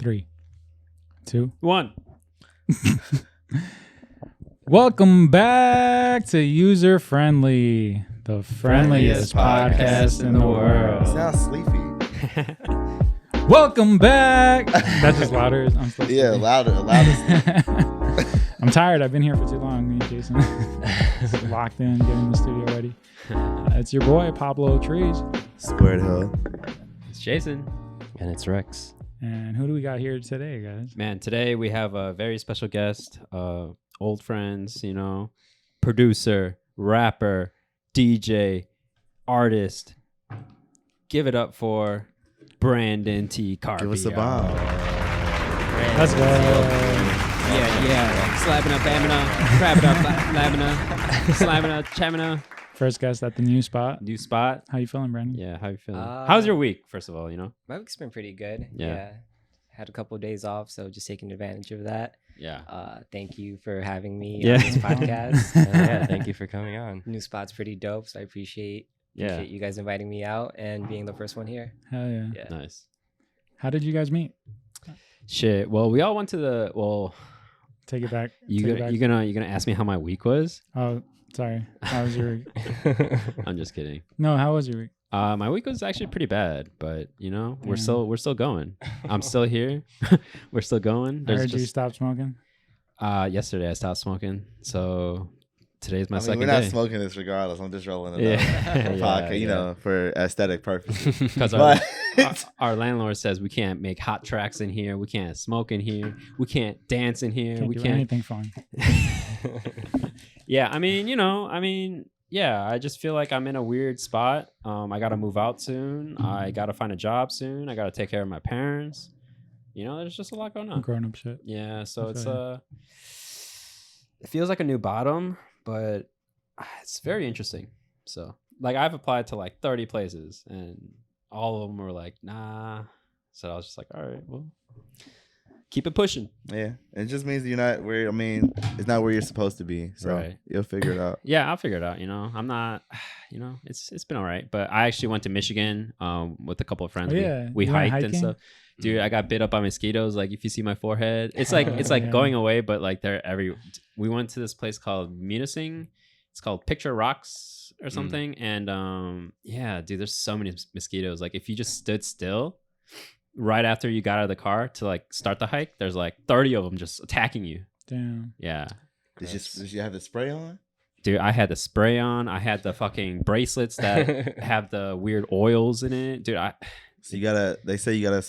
3, 2, 1. Welcome back to User Friendly, the friendliest podcast in the world. Sounds sleepy. Welcome back. That's just louder. I'm supposed to be. Louder. I'm tired. I've been here for too long. Me and Jason just locked in, getting the studio ready. It's your boy Pablo Trees, Squared Hill. It's Jason. And it's Rex. and who do we got here today, guys? Man, today we have a very special guest, old friends, you know, producer, rapper, DJ, artist. Give it up for Brandon T. Carpio. Give us a bomb. Let's go. Yeah. Slapping up, bamming up, crabbing up, labbing up, slamming up, chamming up. First guest at the new spot. New spot. How you feeling, Brandon? Yeah, how you feeling? How's your week, first of all, you know? My week's been pretty good. Yeah. Had a couple of days off, so just taking advantage of that. Yeah. Thank you for having me Yeah. on this podcast. Yeah, thank you for coming on. New spot's pretty dope, so I appreciate Yeah. you guys inviting me out and being the first one here. Hell yeah. Yeah. Nice. How did you guys meet? Shit. Well, we all went to the, Take it back. you're gonna ask me how my week was? Oh, sorry. How was your week? I'm just kidding. No, how was your week? My week was actually pretty bad, but you know, we're still going. I'm still here. We're still going. I heard you stopped smoking. Yesterday I stopped smoking, so today's my second we're not day. smoking this regardless. I'm just rolling it Yeah. up. Yeah, Podcast, you know, for aesthetic purposes. Because But- our landlord says we can't make hot tracks in here, we can't smoke in here, we can't dance in here, Can't we do can't. anything fun. Yeah, I just feel like I'm in a weird spot. I gotta move out soon. I gotta find a job soon. I gotta take care of my parents. You know, there's just a lot going on. Grown up shit. Yeah, so That's it's it feels like a new bottom, but it's very interesting. So like I've applied to like 30 places and all of them were like, nah. So I was just like, all right, well, keep it pushing. Yeah, it just means you're not where. I mean, it's not where you're supposed to be. So Right. you'll figure it out. Yeah, I'll figure it out. You know, I'm not, you know, it's been all right. But I actually went to Michigan with a couple of friends. Oh, yeah. We You went hiked and hiking? stuff. Dude, I got bit up by mosquitoes. Like if you see my forehead, it's like Yeah. going away, but like they're every. We went to this place called Munising. It's called Picture Rocks or something. And yeah, dude, there's so many mosquitoes. Like if you just stood still right after you got out of the car to like start the hike, there's like 30 of them just attacking you. Damn. Yeah. Did you have the spray on? Dude, I had the spray on. I had the fucking bracelets that have the weird oils in it. Dude, So they say you gotta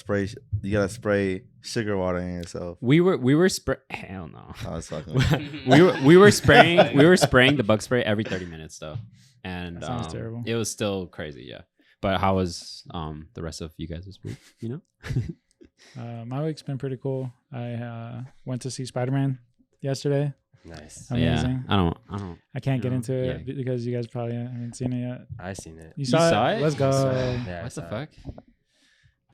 spray sugar water in yourself. we were hell no. I was fucking. we were spraying the bug spray every 30 minutes though. And That sounds terrible. It was still crazy, yeah. But how was the rest of you guys this week, you know? My week's been pretty cool. I went to see Spider-Man yesterday. Nice. Amazing. Yeah. I don't I can't get No, into it yeah. because you guys probably haven't seen it yet. I seen it. You saw saw it? Let's go. Yeah, I what the saw fuck?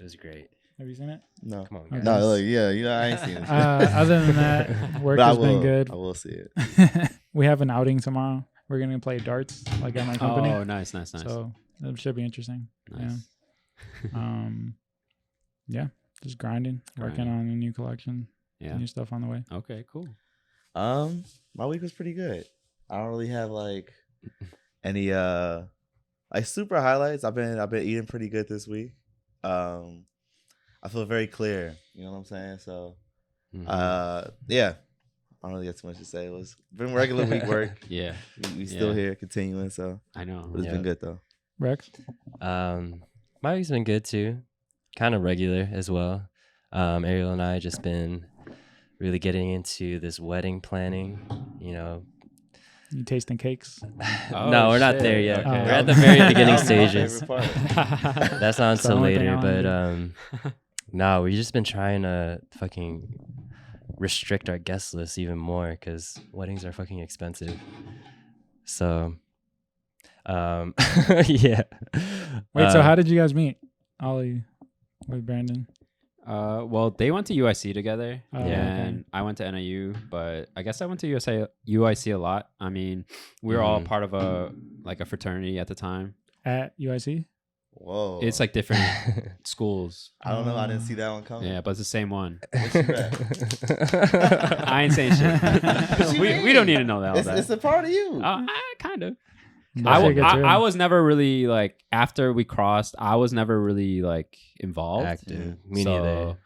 It was great. Have you seen it? No. Come on, Okay. guys. No, look, yeah, you know, I ain't seen it. Other than that, work But has been good. I will see it. We have an outing tomorrow. We're gonna play darts, like at my company. Oh, nice. So that should be interesting. Nice. Yeah. Yeah. Just grinding, working on a new collection, Yeah. new stuff on the way. Okay, cool. My week was pretty good. I don't really have like any like super highlights. I've been eating pretty good this week. I feel very clear. You know what I'm saying? So yeah. I don't really got too much to say. It was been regular week work. Yeah, We still Yeah. here continuing, so I know. it's been good though. Rex? My week's been good too. Kind of regular as well. Ariel and I just been really getting into this wedding planning. You know, You tasting cakes? Oh, no, we're not shit. there yet. Okay. We're at the very beginning That was my stages. favorite part. That's not It's the until only thing I later. wanna But no, we've just been trying to fucking restrict our guest list even more because weddings are fucking expensive. So, yeah. Wait, so how did you guys meet? Ollie with Brandon? Well, they went to UIC together, Oh, and okay. I went to NIU, but I guess I went to UIC a lot. I mean, we were all part of a fraternity at the time. At UIC? Whoa. It's like different schools. I don't know. I didn't see that one coming. Yeah, but it's the same one. What you rap? I ain't saying shit. you we mean? don't need to know that. It's a part of you. Kind of. That's a good tune. I was never really like after we crossed. I was never really like involved. Active. Me So neither.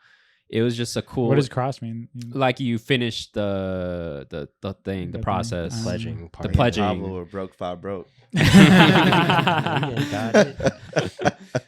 It was just a cool. What does cross mean? Like you finished the thing, the thing. process, Pledging. the party. pledging. Pablo were broke, 5 broke.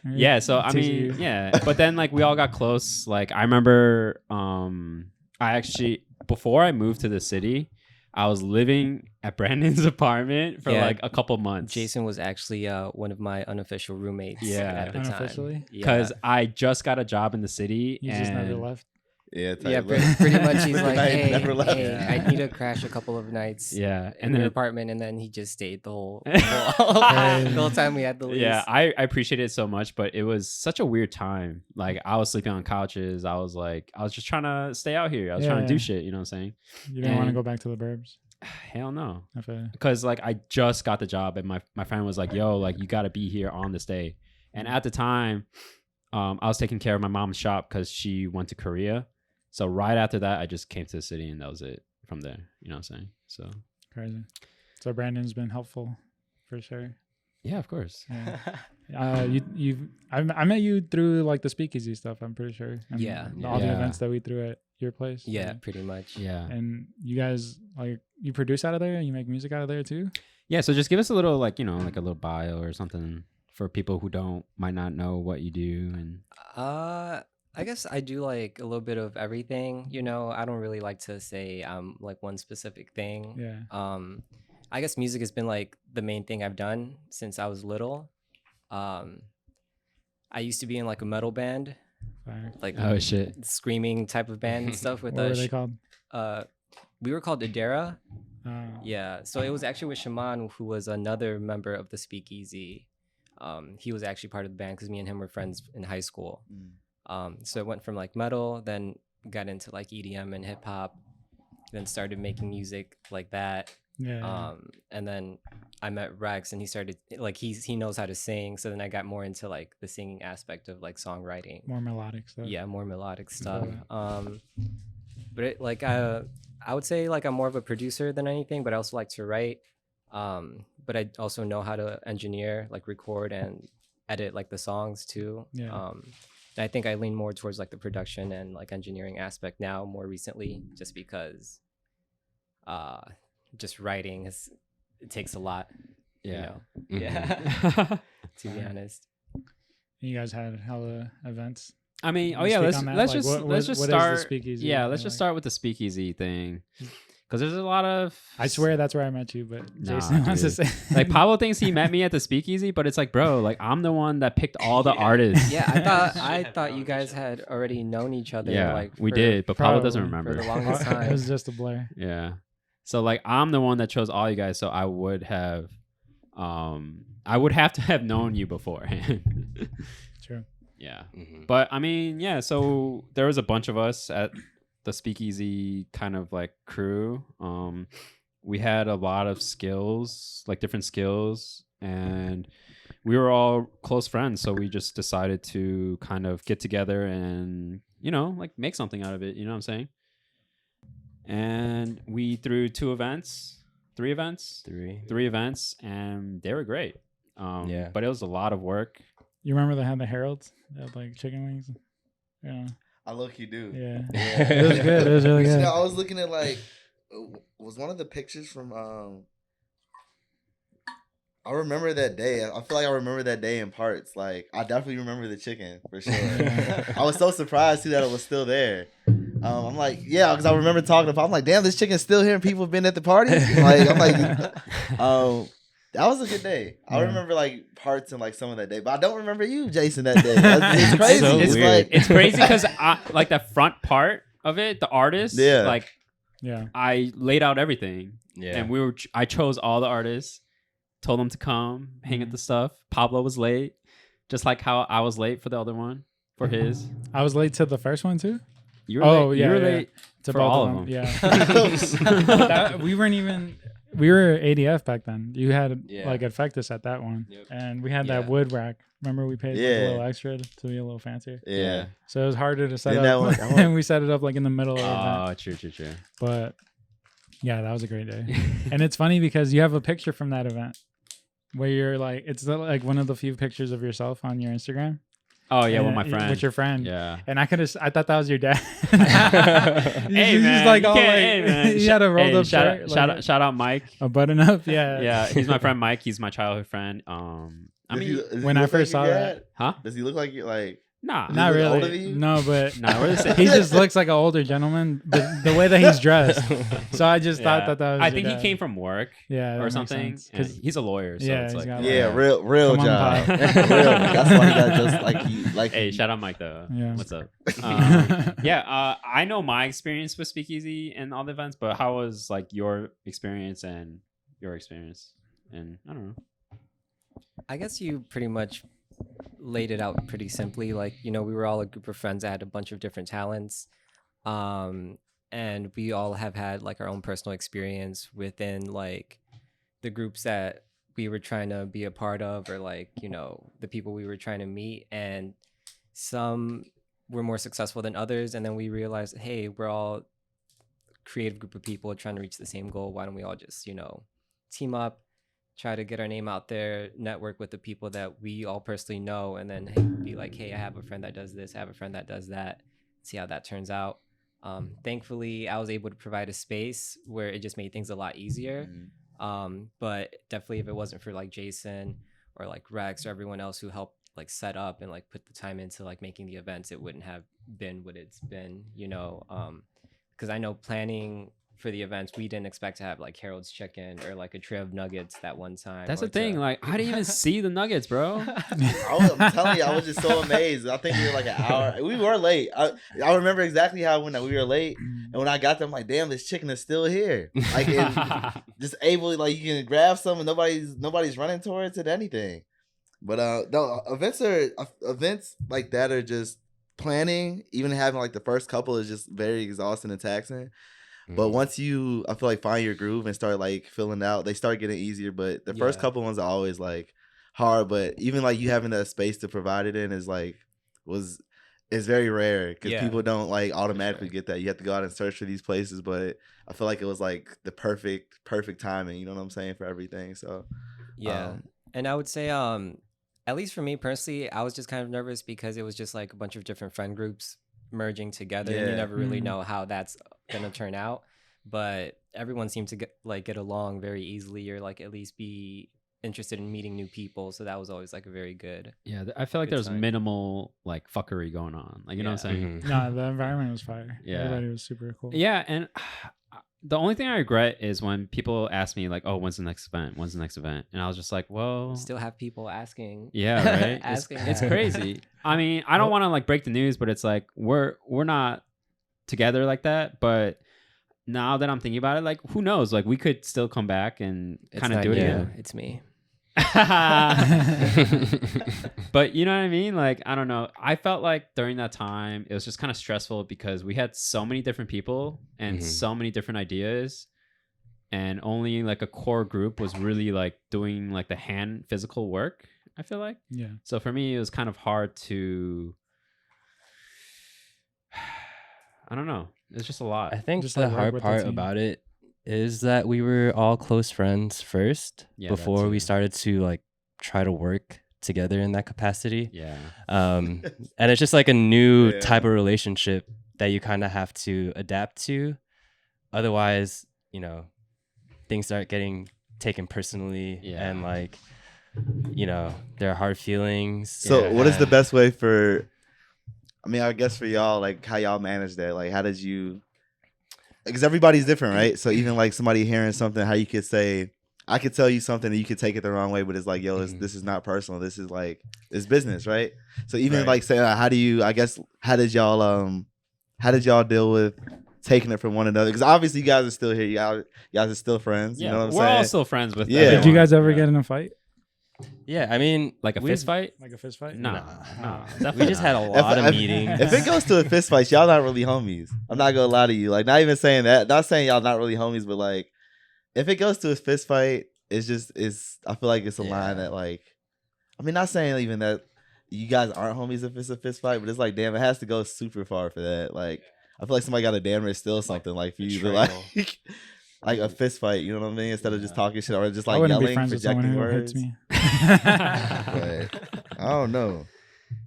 Yeah, so I mean, TCU. yeah, but then like we all got close. Like I remember, I actually before I moved to the city, I was living at Brandon's apartment for Yeah. like a couple months. Jason was actually one of my unofficial roommates Yeah. at the time. Unofficially? because I just got a job in the city, You and just never left. Yeah, Yeah, pretty much he's like, I hey, never left. hey, I need to crash a couple of nights yeah, in and your then apartment, and then he just stayed the whole the whole time we had the lease. yeah, I appreciate it so much, but it was such a weird time. Like I was sleeping on couches. I was just trying to stay out here. I was trying to do Yeah. shit. You know what I'm saying? You didn't want to And- go back to the burbs. Hell no. I feel Because like I just got the job, and my friend was like, "Yo, like you got to be here on this day." And at the time, I was taking care of my mom's shop because she went to Korea. So right after that, I just came to the city, and that was it from there. You know what I'm saying? So crazy. So Brandon's been helpful for sure. yeah, of course. Yeah. I met you through like the Speakeasy stuff. I'm pretty sure. And Yeah. all the Yeah. events that we threw at your place. Yeah, pretty much. Yeah. And you guys like you produce out of there and you make music out of there too. Yeah. So just give us a little like a little bio or something for people who might not know what you do and. I guess I do like a little bit of everything. You know, I don't really like to say like one specific thing. Yeah. I guess music has been like the main thing I've done since I was little. I used to be in like a metal band, Fire. like Oh shit. screaming type of band and stuff with What were they called? we were called Adara. Oh. Yeah, so it was actually with Shaman, who was another member of the Speakeasy. He was actually part of the band because me and him were friends in high school. So it went from like metal, then got into like EDM and hip hop, then started making music like that. Yeah. And then I met Rex, and he started like he knows how to sing. So then I got more into like the singing aspect of like songwriting. More melodic stuff. Yeah, more melodic stuff. Yeah. But it, like I would say like I'm more of a producer than anything, but I also like to write. But I also know how to engineer, like record and edit like the songs too. Yeah. And I think I lean more towards like the production and like engineering aspect now more recently, just because just writing it takes a lot. Yeah. You know? Mhm. Yeah. To be honest. You guys had hella events. I mean, Can you speak on that? let's Like, just what let's is just the start. Speakeasy Yeah, thing let's just like? start with the speakeasy thing, because there's a lot of. I swear that's where I met you, but Nah, Jason wants to dude. say Like Pablo thinks he met me at the speakeasy, but it's like, bro, like I'm the one that picked all the artists. Yeah, I thought you guys had already known each other. Yeah, like we for- did, but Pablo doesn't Probably. remember. For the longest it time. was just a blur. Yeah. So like I'm the one that chose all you guys, so I would have to have known you beforehand. True. Yeah. Mhm. But I mean, yeah, so there was a bunch of us at the speakeasy kind of like crew. We had a lot of skills, like different skills, and we were all close friends, so we just decided to kind of get together and, like make something out of it, you know what I'm saying? And we threw three events, and they were great. Yeah. But it was a lot of work. You remember they had the heralds? They had like chicken wings. Yeah. I low-key do. Yeah. It was good. It was really You good. know, I was looking at like, was one of the pictures from I remember that day. I feel like I remember that day in parts. Like I definitely remember the chicken for sure. I was so surprised too that it was still there. I'm like, yeah, because I remember talking about. I'm like, damn, this chicken's still here, and people have been at the party. Like, I'm like, that was a good day. I Yeah. remember like parts and like some of that day, but I don't remember you, Jason, that day. It's crazy. so it's weird. like It's crazy because I like the front part of it, the artist. Yeah. Like Yeah. I laid out everything, Yeah. and I chose all the artists, told them to come hang at the stuff. Pablo was late, just like how I was late for the other one for his. I was late to the first one too. You were Oh, late. yeah, you were yeah. late To for both all of of them. Yeah. We weren't even. we were ADF back then. You had Yeah. like Effectus at that one, Yep. and we had Yeah. that wood rack. Remember we paid like, a Yeah. little extra to be a little fancier. Yeah. So it was harder to set Didn't up, that one- and we set it up like in the middle of the event. Oh, true. But yeah, that was a great day. And it's funny because you have a picture from that event where you're like, it's like one of the few pictures of yourself on your Instagram. Oh yeah, And, with my friend. With your friend. Yeah. And I thought that was your dad. Hey man, like you all can't- like, hey, man. he had a rolled Hey, up shout shirt. out, like shout out Mike. a button up. Yeah. Yeah, he's my friend Mike. He's my childhood friend. I mean, Does he when I look first like saw your that- dad? huh? Does he look like you? Like, Nah. Does he Not look older really. than you? No, but Nah, we're the same. he just looks like an older gentleman, but the way that he's dressed. So I just thought Yeah. that was I your think he dad. came from work Yeah, that or makes something. sense, And 'cause- he's a lawyer, so Yeah, it's he's like got, yeah, like- real Come on, job. Pop. real. That's why he got just like Hey, shout out Mike though. Yeah. What's up? I know my experience with Speakeasy and all the events, but how was like your experience and your experience? And I don't know. I guess you pretty much laid it out pretty simply. Like, you know, we were all a group of friends that had a bunch of different talents. And we all have had like our own personal experience within like the groups that we were trying to be a part of, or like, you know, the people we were trying to meet. And some were more successful than others. And then we realized, hey, we're all a creative group of people trying to reach the same goal. Why don't we all just, you know, team up, try to get our name out there, network with the people that we all personally know, and then be like, hey, I have a friend that does this, I have a friend that does that, see how that turns out. Thankfully, I was able to provide a space where it just made things a lot easier. But definitely if it wasn't for like Jason or like Rex or everyone else who helped like set up and like put the time into like making the events, it wouldn't have been what it's been, you know. Because I know planning for the events, we didn't expect to have like Harold's Chicken or like a tray of nuggets that one time. That's or the thing. to- Like, I didn't even see the nuggets, bro. I'm telling you, I was just so amazed. I think we were like an hour. We were late. I remember exactly how when we were late, and when I got there, I'm like, damn, this chicken is still here. Like, and just able, like, you can grab some, and nobody's running towards it, anything. But no, events like that are just planning. Even having like the first couple is just very exhausting and taxing. But once you, I feel like, find your groove and start like filling out, they start getting easier. But the first Yeah. couple ones are always like hard. But even like you having that space to provide it in is very rare because Yeah, people don't like automatically sure. get that. You have to go out and search for these places. But I feel like it was like the perfect timing. You know what I'm saying, for everything. So Yeah. And I would say, at least for me personally, I was just kind of nervous because it was just like a bunch of different friend groups merging together, and you Yeah. never really Mhm. know how that's gonna turn out. But everyone seemed to get along very easily, or like at least be interested in meeting new people. So that was always like a very good. Yeah, I feel like Good there's time. minimal like fuckery going on. Like, you know what I'm saying? No, the environment was fire. Yeah. Everybody was super cool. Yeah, and the only thing I regret is when people ask me like, "Oh, when's the next event? When's the next event?" And I was just like, "Well, Still have people asking. yeah, right. asking. It's that. crazy. I mean, I don't want to like break the news, but it's like we're not together like that. But now that I'm thinking about it, like, who knows? Like, we could still come back and It's kind of not do it you, again. It's me. But you know what I mean? Like, I don't know. I felt like during that time, it was just kind of stressful because we had so many different people and so many different ideas. And only like a core group was really like doing like the hand physical work, I feel like. Yeah. So for me, it was kind of hard to, I don't know. It's just a lot. I think Just, the like, work hard with the part team. about it is that we were all close friends first Yeah, that before we too. started to like try to work together in that capacity. Yeah. And it's just like a new Yeah. type of relationship that you kind of have to adapt to. Otherwise, you know, things start getting taken personally, Yeah. and like, you know, there are hard feelings. So what is the and- best way for, I mean, I guess for y'all, like how y'all manage that? Like, how did you, because everybody's different, right? So even like somebody hearing something, how you could say, I could tell you something and you could take it the wrong way, but it's like, yo, this is not personal. This is like, it's business, right? So even Right. like saying, how did y'all deal with taking it from one another? Because obviously you guys are still here. You guys are still friends. Yeah. You know what I'm We're saying? all still friends with Yeah. everyone. Did you guys ever Yeah. get in a fight? Yeah, I mean, like a we've- fist fight? Like a fist fight? No. Nah. No. We Definitely just not. had a lot of meetings. If it goes to a fist fight, y'all not really homies. I'm not gonna lie to you. Like, not even saying that. Not saying y'all not really homies, but like, if it goes to a fist fight, I feel like it's a line Yeah. that like, I mean, not saying even that you guys aren't homies if it's a fist fight, but it's like, damn, it has to go super far for that. Like, I feel like somebody got to damn near steal something like for you to like, like a fist fight. You know what I mean? Instead of just talking shit or just I like wouldn't be yelling, friends with someone projecting who words. hits me. But I don't know.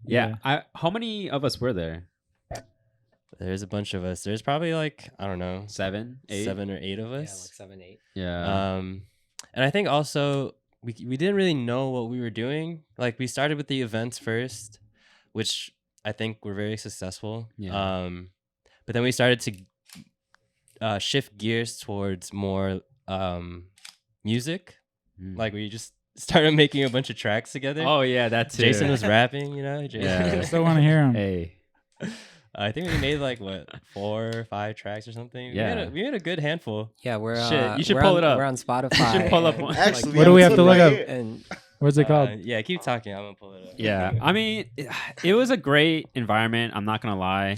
Yeah. How many of us were there? There's a bunch of us. There's probably like, I don't know, 7, 8. 7 or 8 of Yeah, like us. 7, 8. Yeah. And I think also we didn't really know what we were doing. Like we started with the events first, which I think were very successful. Yeah. But then we started to shift gears towards more music. Like we just started making a bunch of tracks together. Oh yeah, that too. Jason was rapping, you know. Yeah. I still want to hear him. Hey. I think we made like 4 or 5 tracks or something. Yeah. We made a good handful. Yeah, we're Shit, you should we're pull on, it up. We're on Spotify. You should pull up and, one. Actually, What do we have to look up? And What's it called? Yeah, keep talking. I'm gonna pull it up. Yeah. I mean, it was a great environment. I'm not gonna lie.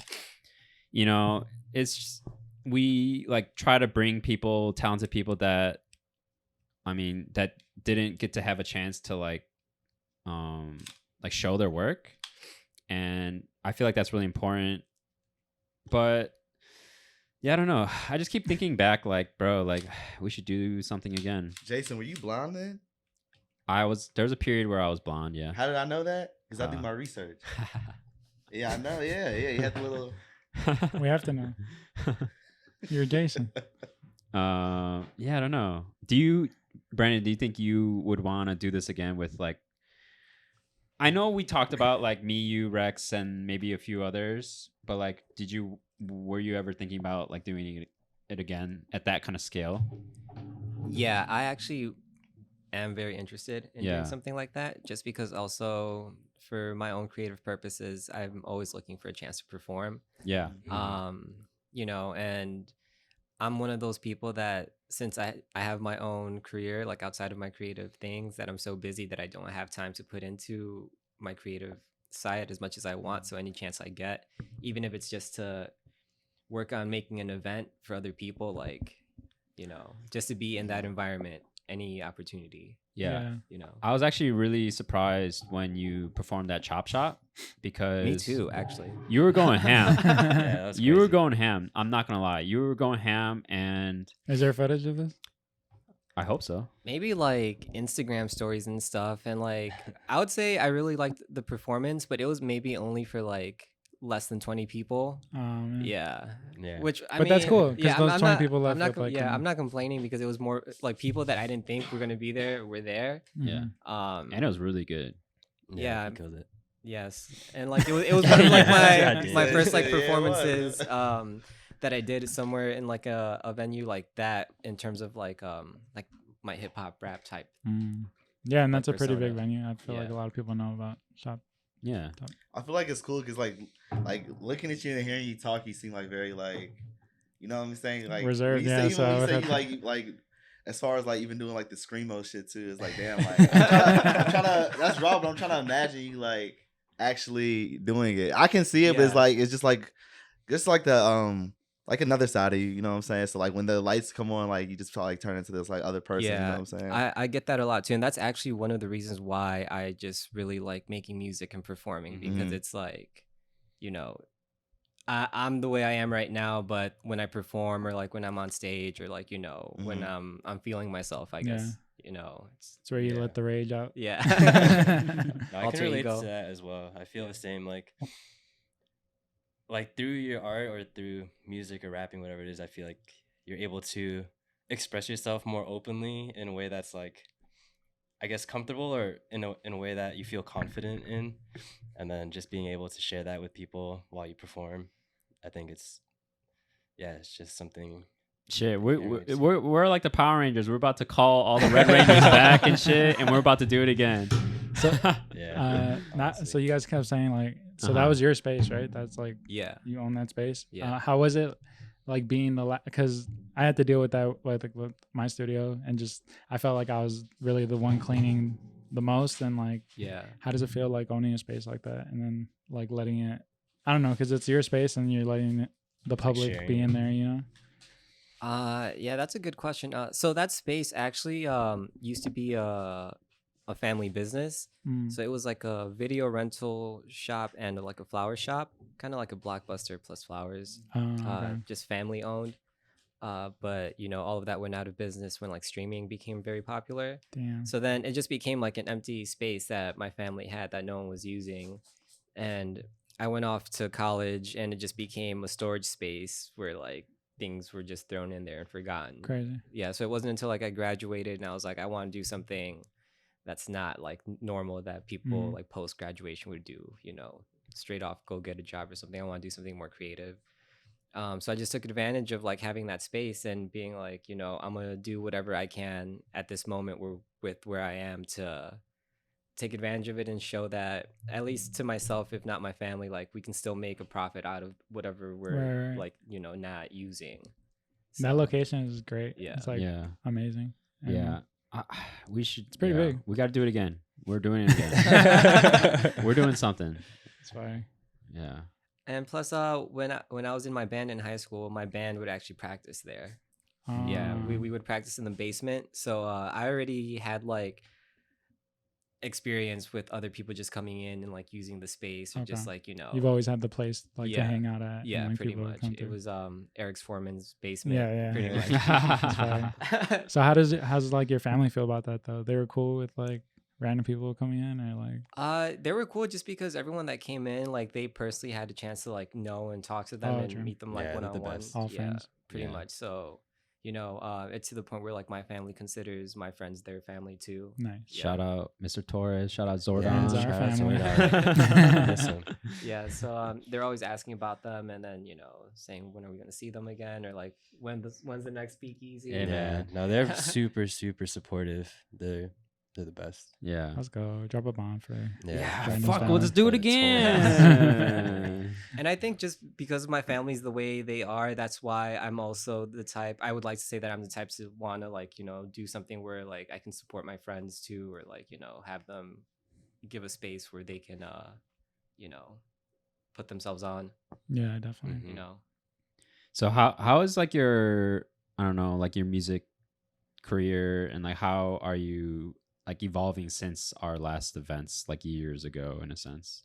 You know, it's just, we like try to bring people, talented people that, I mean, that didn't get to have a chance to like show their work, and I feel like that's really important. But yeah, I don't know. I just keep thinking back, like, bro, like we should do something again. Jason, were you blonde then? There was a period where I was blonde. Yeah. How did I know that? Because I do my research. Yeah, I know. Yeah. You had the little. We have to know. You're Jason. Yeah, I don't know. Brandon, do you think you would want to do this again with like, I know we talked about like me, you, Rex, and maybe a few others, but like, were you ever thinking about like doing it again at that kind of scale? yeah, I actually am very interested in Yeah. doing something like that, just because also for my own creative purposes, I'm always looking for a chance to perform. Yeah. You know, and I'm one of those people that since I have my own career, like outside of my creative things, that I'm so busy that I don't have time to put into my creative side as much as I want. So any chance I get, even if it's just to work on making an event for other people, like, you know, just to be in that environment, any opportunity, Yeah. you know. I was actually really surprised when you performed at Chop Shop because Me too, actually. you were going ham. Yeah, that was You were crazy. going ham. I'm not gonna lie. You were going ham, and Is there footage of this? I hope so. Maybe like Instagram stories and stuff. And like, I would say I really liked the performance, but it was maybe only for like less than 20 people. Yeah. Yeah. Which I But mean, that's cool, 'cause Yeah, those 20 not, people left I'm not, with, like, yeah, an- I'm not complaining because it was more like people that I didn't think were gonna be there were there. Yeah. Mm-hmm. And it was really good. Yeah. he killed it. Yes, and like it was one of like Yeah, my dude. first like Yeah, it was. performances that I did somewhere in like a venue like that in terms of like my hip hop rap type. Yeah, and Like that's a pretty big persona. venue. I feel like Yeah. a lot of people know about Shop. Yeah. I feel like it's cool because like looking at you and hearing you talk, you seem like very like, you know what I'm saying, like Reserved, when you yeah, say, so I even would when you have say you like as far as like even doing like the screamo shit too, it's like damn, like I'm trying to that's raw, but I'm trying to imagine you like actually doing it. I can see it, but it's Yeah. like it's just like the like another side of you, you know what I'm saying? So like when the lights come on, like you just like turn into this like other person, you know what I'm saying? I get that a lot too, and that's actually one of the reasons why I just really like making music and performing because Mhm. it's like, you know, I'm the way I am right now, but when I perform or like when I'm on stage or like, you know, when Mhm. I'm feeling myself, I Yeah. guess, you know, It's where you Yeah. let the rage out. yeah. No, I Alter can relate ego. to that as well. I feel the same. Like through your art or through music or rapping, whatever it is, I feel like you're able to express yourself more openly in a way that's like, I guess, comfortable or in a way that you feel confident in, and then just being able to share that with people while you perform. I think it's just something. Shit, Yeah, we're like the Power Rangers. We're about to call all the Red Rangers back and shit, and we're about to do it again. So, Yeah. so you guys kept saying like, so that Uh-huh. was your space, right? That's like Yeah. you own that space. Yeah. How was it like being because I had to deal with that with my studio, and just I felt like I was really the one cleaning the most, and like, Yeah. how does it feel like owning a space like that, and then like letting it? I don't know, because it's your space, and you're letting the public sharing be it. in there, you know. Yeah, that's a good question. So that space actually used to be a family business. Mm. So it was like a video rental shop and like a flower shop, kind of like a Blockbuster plus flowers. Okay. Just family owned. But you know, all of that went out of business when like streaming became very popular. Damn. So then it just became like an empty space that my family had that no one was using. And I went off to college and it just became a storage space where like things were just thrown in there and forgotten. Crazy. Yeah, so it wasn't until like I graduated and I was like, I want to do something that's not like normal that people Mhm. like post graduation would do, you know, straight off go get a job or something. I want to do something more creative. So I just took advantage of like having that space and being like, you know, I'm gonna do whatever I can at this moment where I am to take advantage of it and show that at least to myself, if not my family, like we can still make a profit out of whatever we're Right. like, you know, not using. That So, location is great. Yeah. It's like yeah. amazing. And Yeah. We should. It's pretty big. We got to do it again. We're doing it again. We're doing something. It's fine. Yeah. And plus, when I was in my band in high school, my band would actually practice there. Yeah, we would practice in the basement. So I already had like experience with other people just coming in and like using the space or just Okay. like, you know. You've always had the place like to Yeah. hang out at. and, Yeah, like, pretty people would much. come It through. was Eric's Foreman's basement. Yeah, Pretty yeah. much. That's fine. So how's like your family feel about that though? They were cool with like random people coming in, or like They were cool just because everyone that came in, like they personally had a chance to like know and talk to them Oh, and true. meet them like Yeah, one they're the on one. best. All Yeah, friends. pretty Yeah. much. So, you know, it's to the point where like my family considers my friends their family too. nice. Yeah. Shout out Mr. Torres. Shout out Zordon. Friends are shout out family. Zordon. Listen. Yeah, so they're always asking about them and then, you know, saying when are we gonna see them again or like when's the next speakeasy? Yeah, Yeah, man. no, they're super supportive. They're the best. Yeah. Let's go. Drop a bomb for Yeah, Brandon's Fuck, family. we'll just do it That's again. And I think just because my family's the way they are, that's why I'm also the type. I would like to say that I'm the type to want to like, you know, do something where like I can support my friends too, or like, you know, have them give a space where they can, you know, put themselves on. Yeah, definitely. You know. So how is like your, I don't know, like your music career, and like how are you like evolving since our last events like years ago in a sense?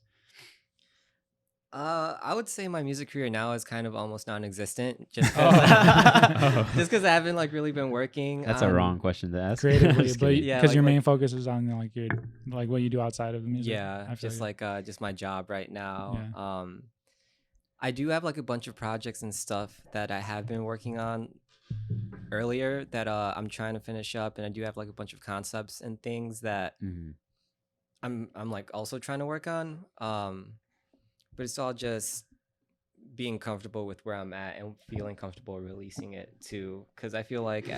I would say my music career now is kind of almost non-existent, just Oh. because I haven't like really been working. That's a wrong question to ask. Creatively, Just but kidding. Yeah, because like- your main like- focus is on like your like what you do outside of the music. Yeah, I feel just you. like just my job right now. Yeah. I do have like a bunch of projects and stuff that I have been working on earlier that I'm trying to finish up, and I do have like a bunch of concepts and things that Mhm. I'm like also trying to work on. But it's all just being comfortable with where I'm at and feeling comfortable releasing it too, because I feel like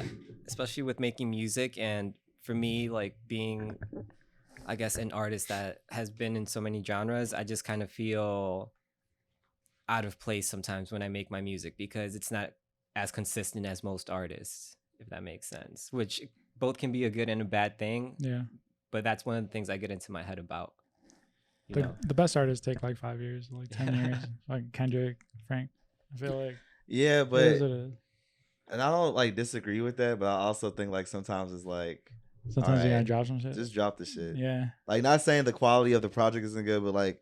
especially with making music, and for me like being I guess an artist that has been in so many genres, I just kind of feel out of place sometimes when I make my music because it's not as consistent as most artists, if that makes sense, which both can be a good and a bad thing, Yeah. but that's one of the things I get into my head about. You know? The best artists take like 5 years, like 10 years, like Kendrick, Frank. I feel like Yeah, it but is what it is. and I don't like disagree with that, but I also think like sometimes it's like Sometimes you gotta alright, drop some shit. just drop the shit. Yeah. Like not saying the quality of the project isn't good, but like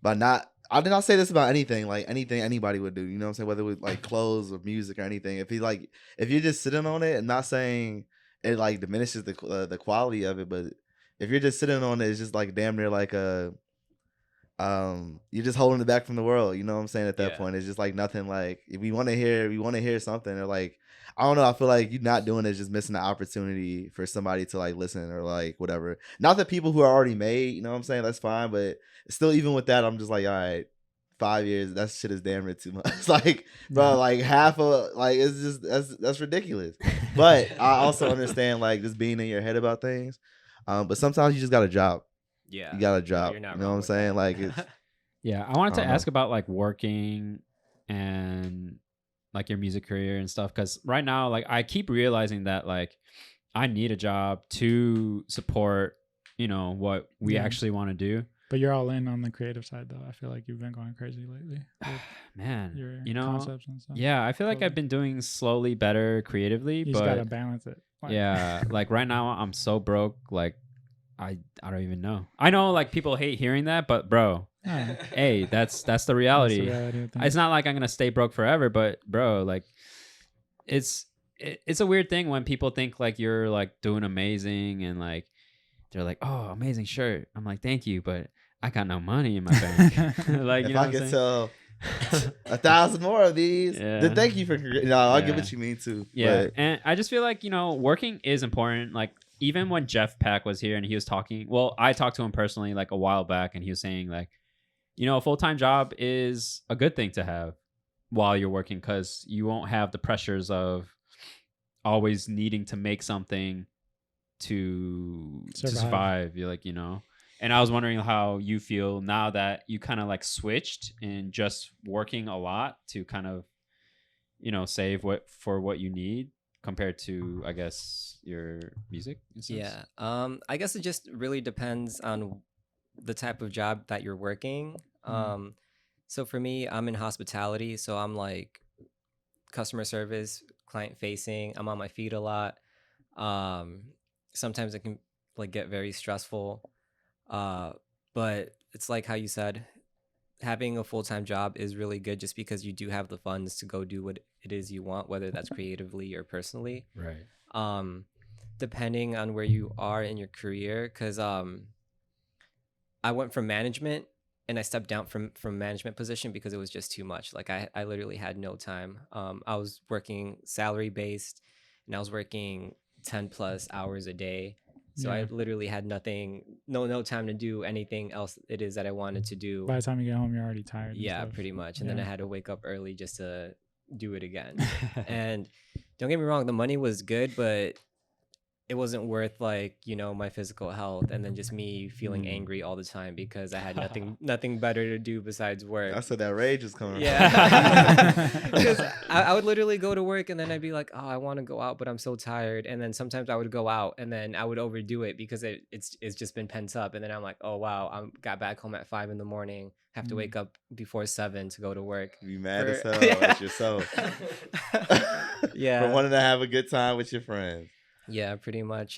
by not I did not say this about anything, like anything anybody would do, you know what I'm saying? Whether it was like clothes or music or anything. If you're just sitting on it and not saying it like diminishes the quality of it, but if you're just sitting on it, it's just like damn near like a you're just holding it back from the world, you know what I'm saying? At that Yeah. point, it's just like nothing. Like if we want to hear something, or like I don't know, I feel like you not doing it is just missing the opportunity for somebody to like listen or like whatever. Not that people who are already made, you know what I'm saying? That's fine, but still, even with that, I'm just like, all right, 5 years, that shit is damn near too much. It's like, bro, like half of like it's just that's ridiculous. But I also understand like just being in your head about things. But sometimes you just got to drop. Yeah. You got to No, drop. you're You not know what wrong I'm with saying? that. Like it's Yeah, I wanted to I don't ask know. about like working and like your music career and stuff, because right now like I keep realizing that like I need a job to support, you know, what we Yeah. actually want to do. But you're all in on the creative side, though. I feel like you've been going crazy lately with Man, your you know, concepts and stuff. yeah, I feel like Totally. I've been doing slowly better creatively, You just but gotta balance it. Like, yeah, like right now I'm so broke. Like I don't even know. I know like people hate hearing that, but bro, yeah, hey, that's the that's the reality. reality of things. It's not like I'm gonna stay broke forever, but bro, like it's a weird thing when people think like you're like doing amazing and like they're like, oh, amazing shirt. I'm like, thank you, but I got no money in my bank. Like, you If know I what I'm could saying? sell 1,000 more of these, Yeah. then thank you for. No, I get Yeah. what you mean too. Yeah, but and I just feel like, you know, working is important. Like even when Jeff Pack was here and he was talking, well, I talked to him personally like a while back, and he was saying like, you know, a full-time job is a good thing to have while you're working because you won't have the pressures of always needing to make something to survive. You're like, you know. And I was wondering how you feel now that you kind of like switched and just working a lot to kind of, you know, save what you need compared to, I guess, your music. In a sense. Yeah. I guess it just really depends on the type of job that you're working. So for me, I'm in hospitality, so I'm like customer service, client facing. I'm on my feet a lot. Sometimes it can like get very stressful. But it's like how you said, having a full-time job is really good just because you do have the funds to go do what it is you want, whether that's creatively or personally. Right. Depending on where you are in your career, because I went from management and I stepped down from management position because it was just too much. Like I literally had no time. I was working salary based and I was working 10 plus hours a day. So I literally had no time to do anything else it is that I wanted to do. By the time you get home, you're already tired. Yeah, and stuff. pretty much. And then I had to wake up early just to do it again. And don't get me wrong, the money was good, but it wasn't worth like, you know, my physical health and then just me feeling angry all the time because I had nothing better to do besides work. I said that rage is coming. Yeah. Because I would literally go to work and then I'd be like, oh, I want to go out, but I'm so tired. And then sometimes I would go out and then I would overdo it because it's just been pent up. And then I'm like, oh, wow, I got back home at 5 a.m, have to wake up before 7 to go to work. You mad as hell at yourself. Yeah. For wanting to have a good time with your friends. Yeah, pretty much.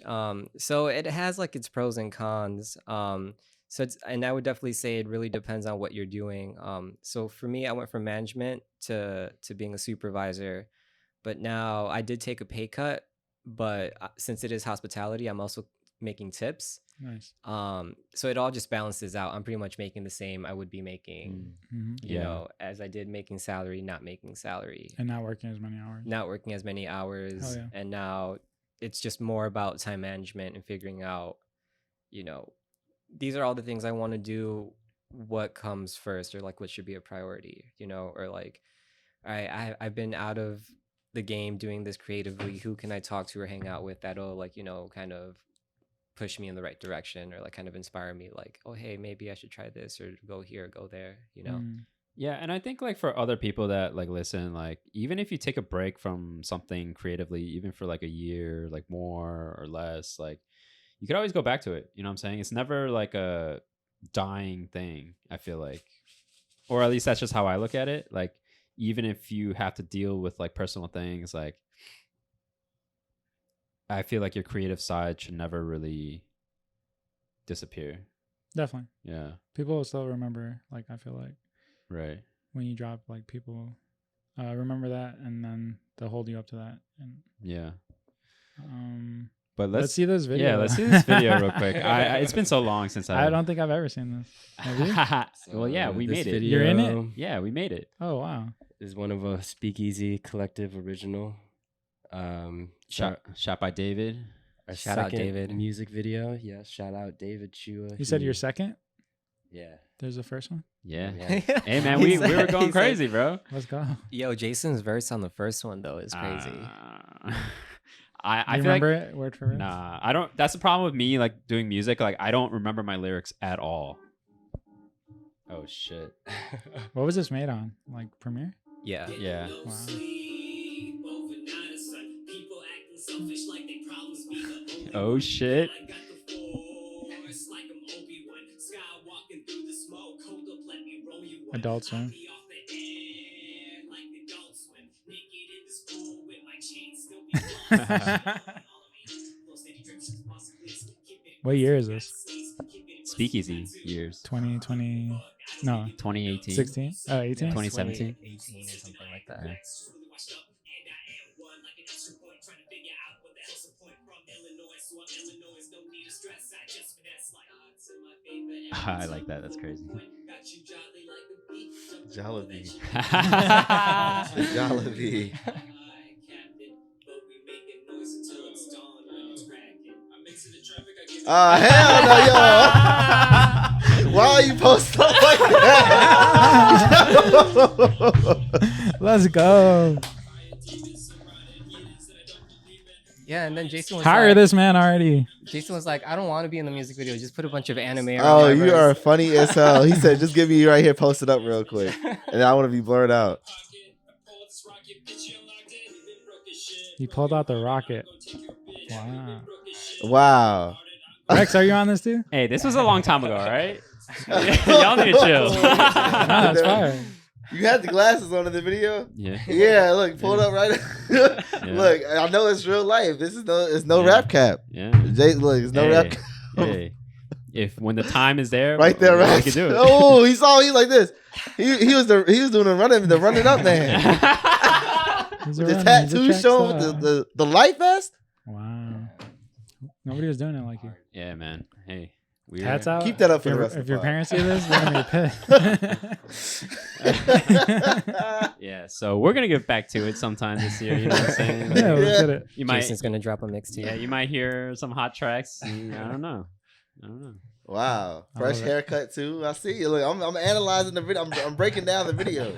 So it has like its pros and cons. And I would definitely say it really depends on what you're doing. So for me, I went from management to being a supervisor, but now I did take a pay cut. But since it is hospitality, I'm also making tips. Nice. So it all just balances out. I'm pretty much making the same I would be making, you know, as I did making salary, not making salary, And not working as many hours. not working as many hours, Hell yeah. and now it's just more about time management and figuring out, you know, these are all the things I want to do. What comes first, or like what should be a priority, you know, or like, all right, I've been out of the game doing this creatively. Who can I talk to or hang out with that'll like, you know, kind of push me in the right direction or like kind of inspire me like, oh, hey, maybe I should try this or go here, go there, you know? Yeah, and I think like for other people that like listen, like even if you take a break from something creatively, even for like a year, like more or less, like you could always go back to it. You know what I'm saying? It's never like a dying thing, I feel like. Or at least that's just how I look at it. Like even if you have to deal with like personal things, like I feel like your creative side should never really disappear. Definitely. Yeah. People will still remember, like, I feel like Right. when you drop, like, people remember that and then they'll hold you up to that. And Yeah. But let's see this video. Yeah, let's see this video real quick. It's been so long since I don't think I've ever seen this. Have you? Well, yeah, we made it. You're in it? Yeah, we made it. Oh, wow. Is one of a Speakeasy Collective original. Shot by David. Our Shout out second David. music video. Yeah, shout out David Chua. You said you're second? Yeah. There's the first one? Yeah. Yeah. Hey man, He we said- were going he said- crazy, bro. Let's go. Yo, Jason's verse on the first one though is crazy. I You feel remember like it word for word? nah, I don't. That's the problem with me, like doing music. Like I don't remember my lyrics at all. Oh shit. What was this made on? Like Premiere? Yeah. Yeah. Wow. Oh shit. Adult Swim. What year is this? Speakeasy years. 2020? No, 2018. 16? 18? 2017. 2018 or something like that. Yeah. I like that. That's crazy. Jollibee. Jollibee. Hell no, yo. Why are you post stuff like that? Let's go. Yeah, and then Jason was Hire like, this man already. Jason was like, I don't want to be in the music video. Just put a bunch of anime. around Oh, my you verse." are funny as hell. He said, just give me right here, post it up real quick. And I want to be blurred out. He pulled out the rocket. Wow. Wow. Rex, are you on this too? Hey, this was a long time ago, right? Y'all need to chill. No, that's fire. You had the glasses on in the video? Yeah. Yeah, look, pull it up right. Look, I know it's real life. This is it's no rap cap. Yeah. Jay, look, it's no rap cap. Hey. If when the time is there, Right there, we right? can do it. Oh, he like this. He was doing the running up man. He's a The runner, he's a tattoo track showing star. with the light vest. Wow. Nobody was doing it like you. Yeah, man. Hey, we Hats out. Keep that up for If the your- rest of If the your pod. parents see this, they're gonna be pissed. Yeah, so we're gonna get back to it sometime this year. You know what I'm saying? Yeah, let's Yeah. get it. You might, Jason's gonna drop a mix too. yeah, you might hear some hot tracks. I don't know. Wow, I fresh love it. haircut too. I see you. Look, I'm analyzing the video. I'm breaking down the video.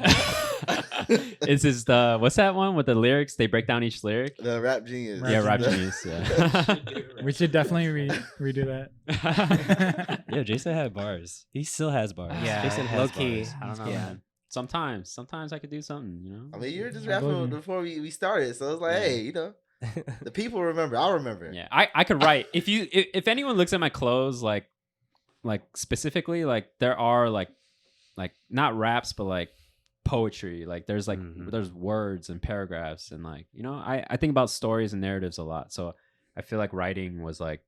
Is this the what's that one with the lyrics? They break down each lyric. The rap genius. Rap Yeah, rap Genius. genius. Yeah. We should definitely redo that. Yeah, Jason had bars. He still has bars. Yeah, Jason has low-key. bars. I don't know, Yeah. man. Sometimes I could do something. You know. I mean, you were just I believe rapping you. before we started, so it's like, hey, you know, the people remember. I'll remember. Yeah, I could write. If anyone looks at my clothes, like specifically, like there are like not raps, but like poetry. Like there's there's words and paragraphs and like, you know, I think about stories and narratives a lot. So I feel like writing was like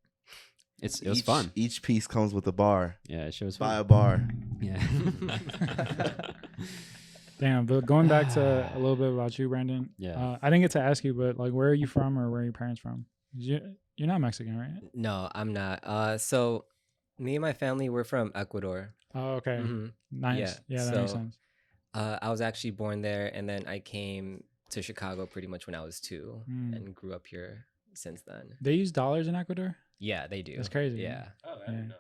it was fun. Each piece comes with a bar. Yeah, it was By fun. a bar. Yeah. Damn, but going back to a little bit about you, Brandon. Yeah. I didn't get to ask you, but like, where are you from, or where are your parents from? You're not Mexican, right? No, I'm not. So me and my family, we're from Ecuador. Oh, okay. Mhm. Nice. Yeah, Yeah, that makes so- sense. I was actually born there, and then I came to Chicago pretty much when I was 2, Mm. and grew up here since then. They use dollars in Ecuador. Yeah, they do. That's crazy. Yeah, Oh, I didn't know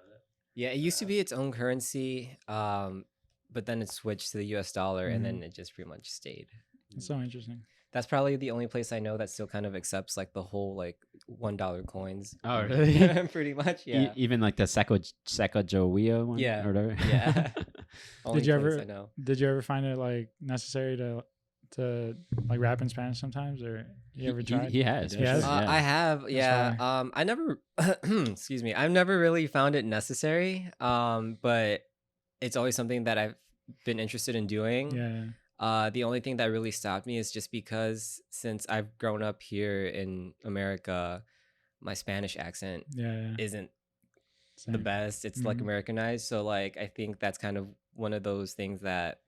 yeah. It used to be its own currency, but then it switched to the U.S. dollar, and then it just pretty much stayed. It's so interesting. That's probably the only place I know that still kind of accepts like the whole like $1 coins. Oh, really? Pretty much, yeah. Even like the Sacagawea one. Yeah. Or whatever. Yeah. Only Did you place ever- I know. Did you ever find it like necessary to like rap in Spanish sometimes, or you ever tried? He has. He has? Yeah. I have, yeah. I never, excuse me, I've never really found it necessary. But it's always something that I've been interested in doing. Yeah. The only thing that really stopped me is just because since I've grown up here in America, my Spanish accent Yeah. isn't the Same. best. It's like Mhm. Americanized. So like I think that's kind of one of those things that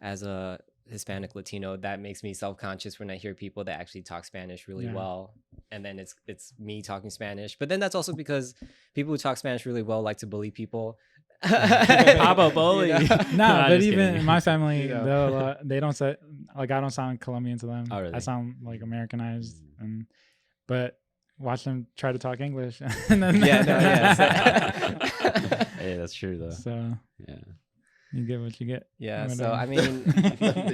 as a Hispanic Latino, that makes me self-conscious when I hear people that actually talk Spanish really Yeah. well. And then it's me talking Spanish. But then that's also because people who talk Spanish really well like to bully people. Pablo bully. You know? No, I'm but just even kidding. in my family, You know. they'll they don't say like I don't sound Colombian to them. Oh, really? I sound like Americanized, but watch them try to talk English, and then Yeah, no, yeah. Hey, that's true though. So Yeah. you get what you get. Yeah, Whatever. so I mean,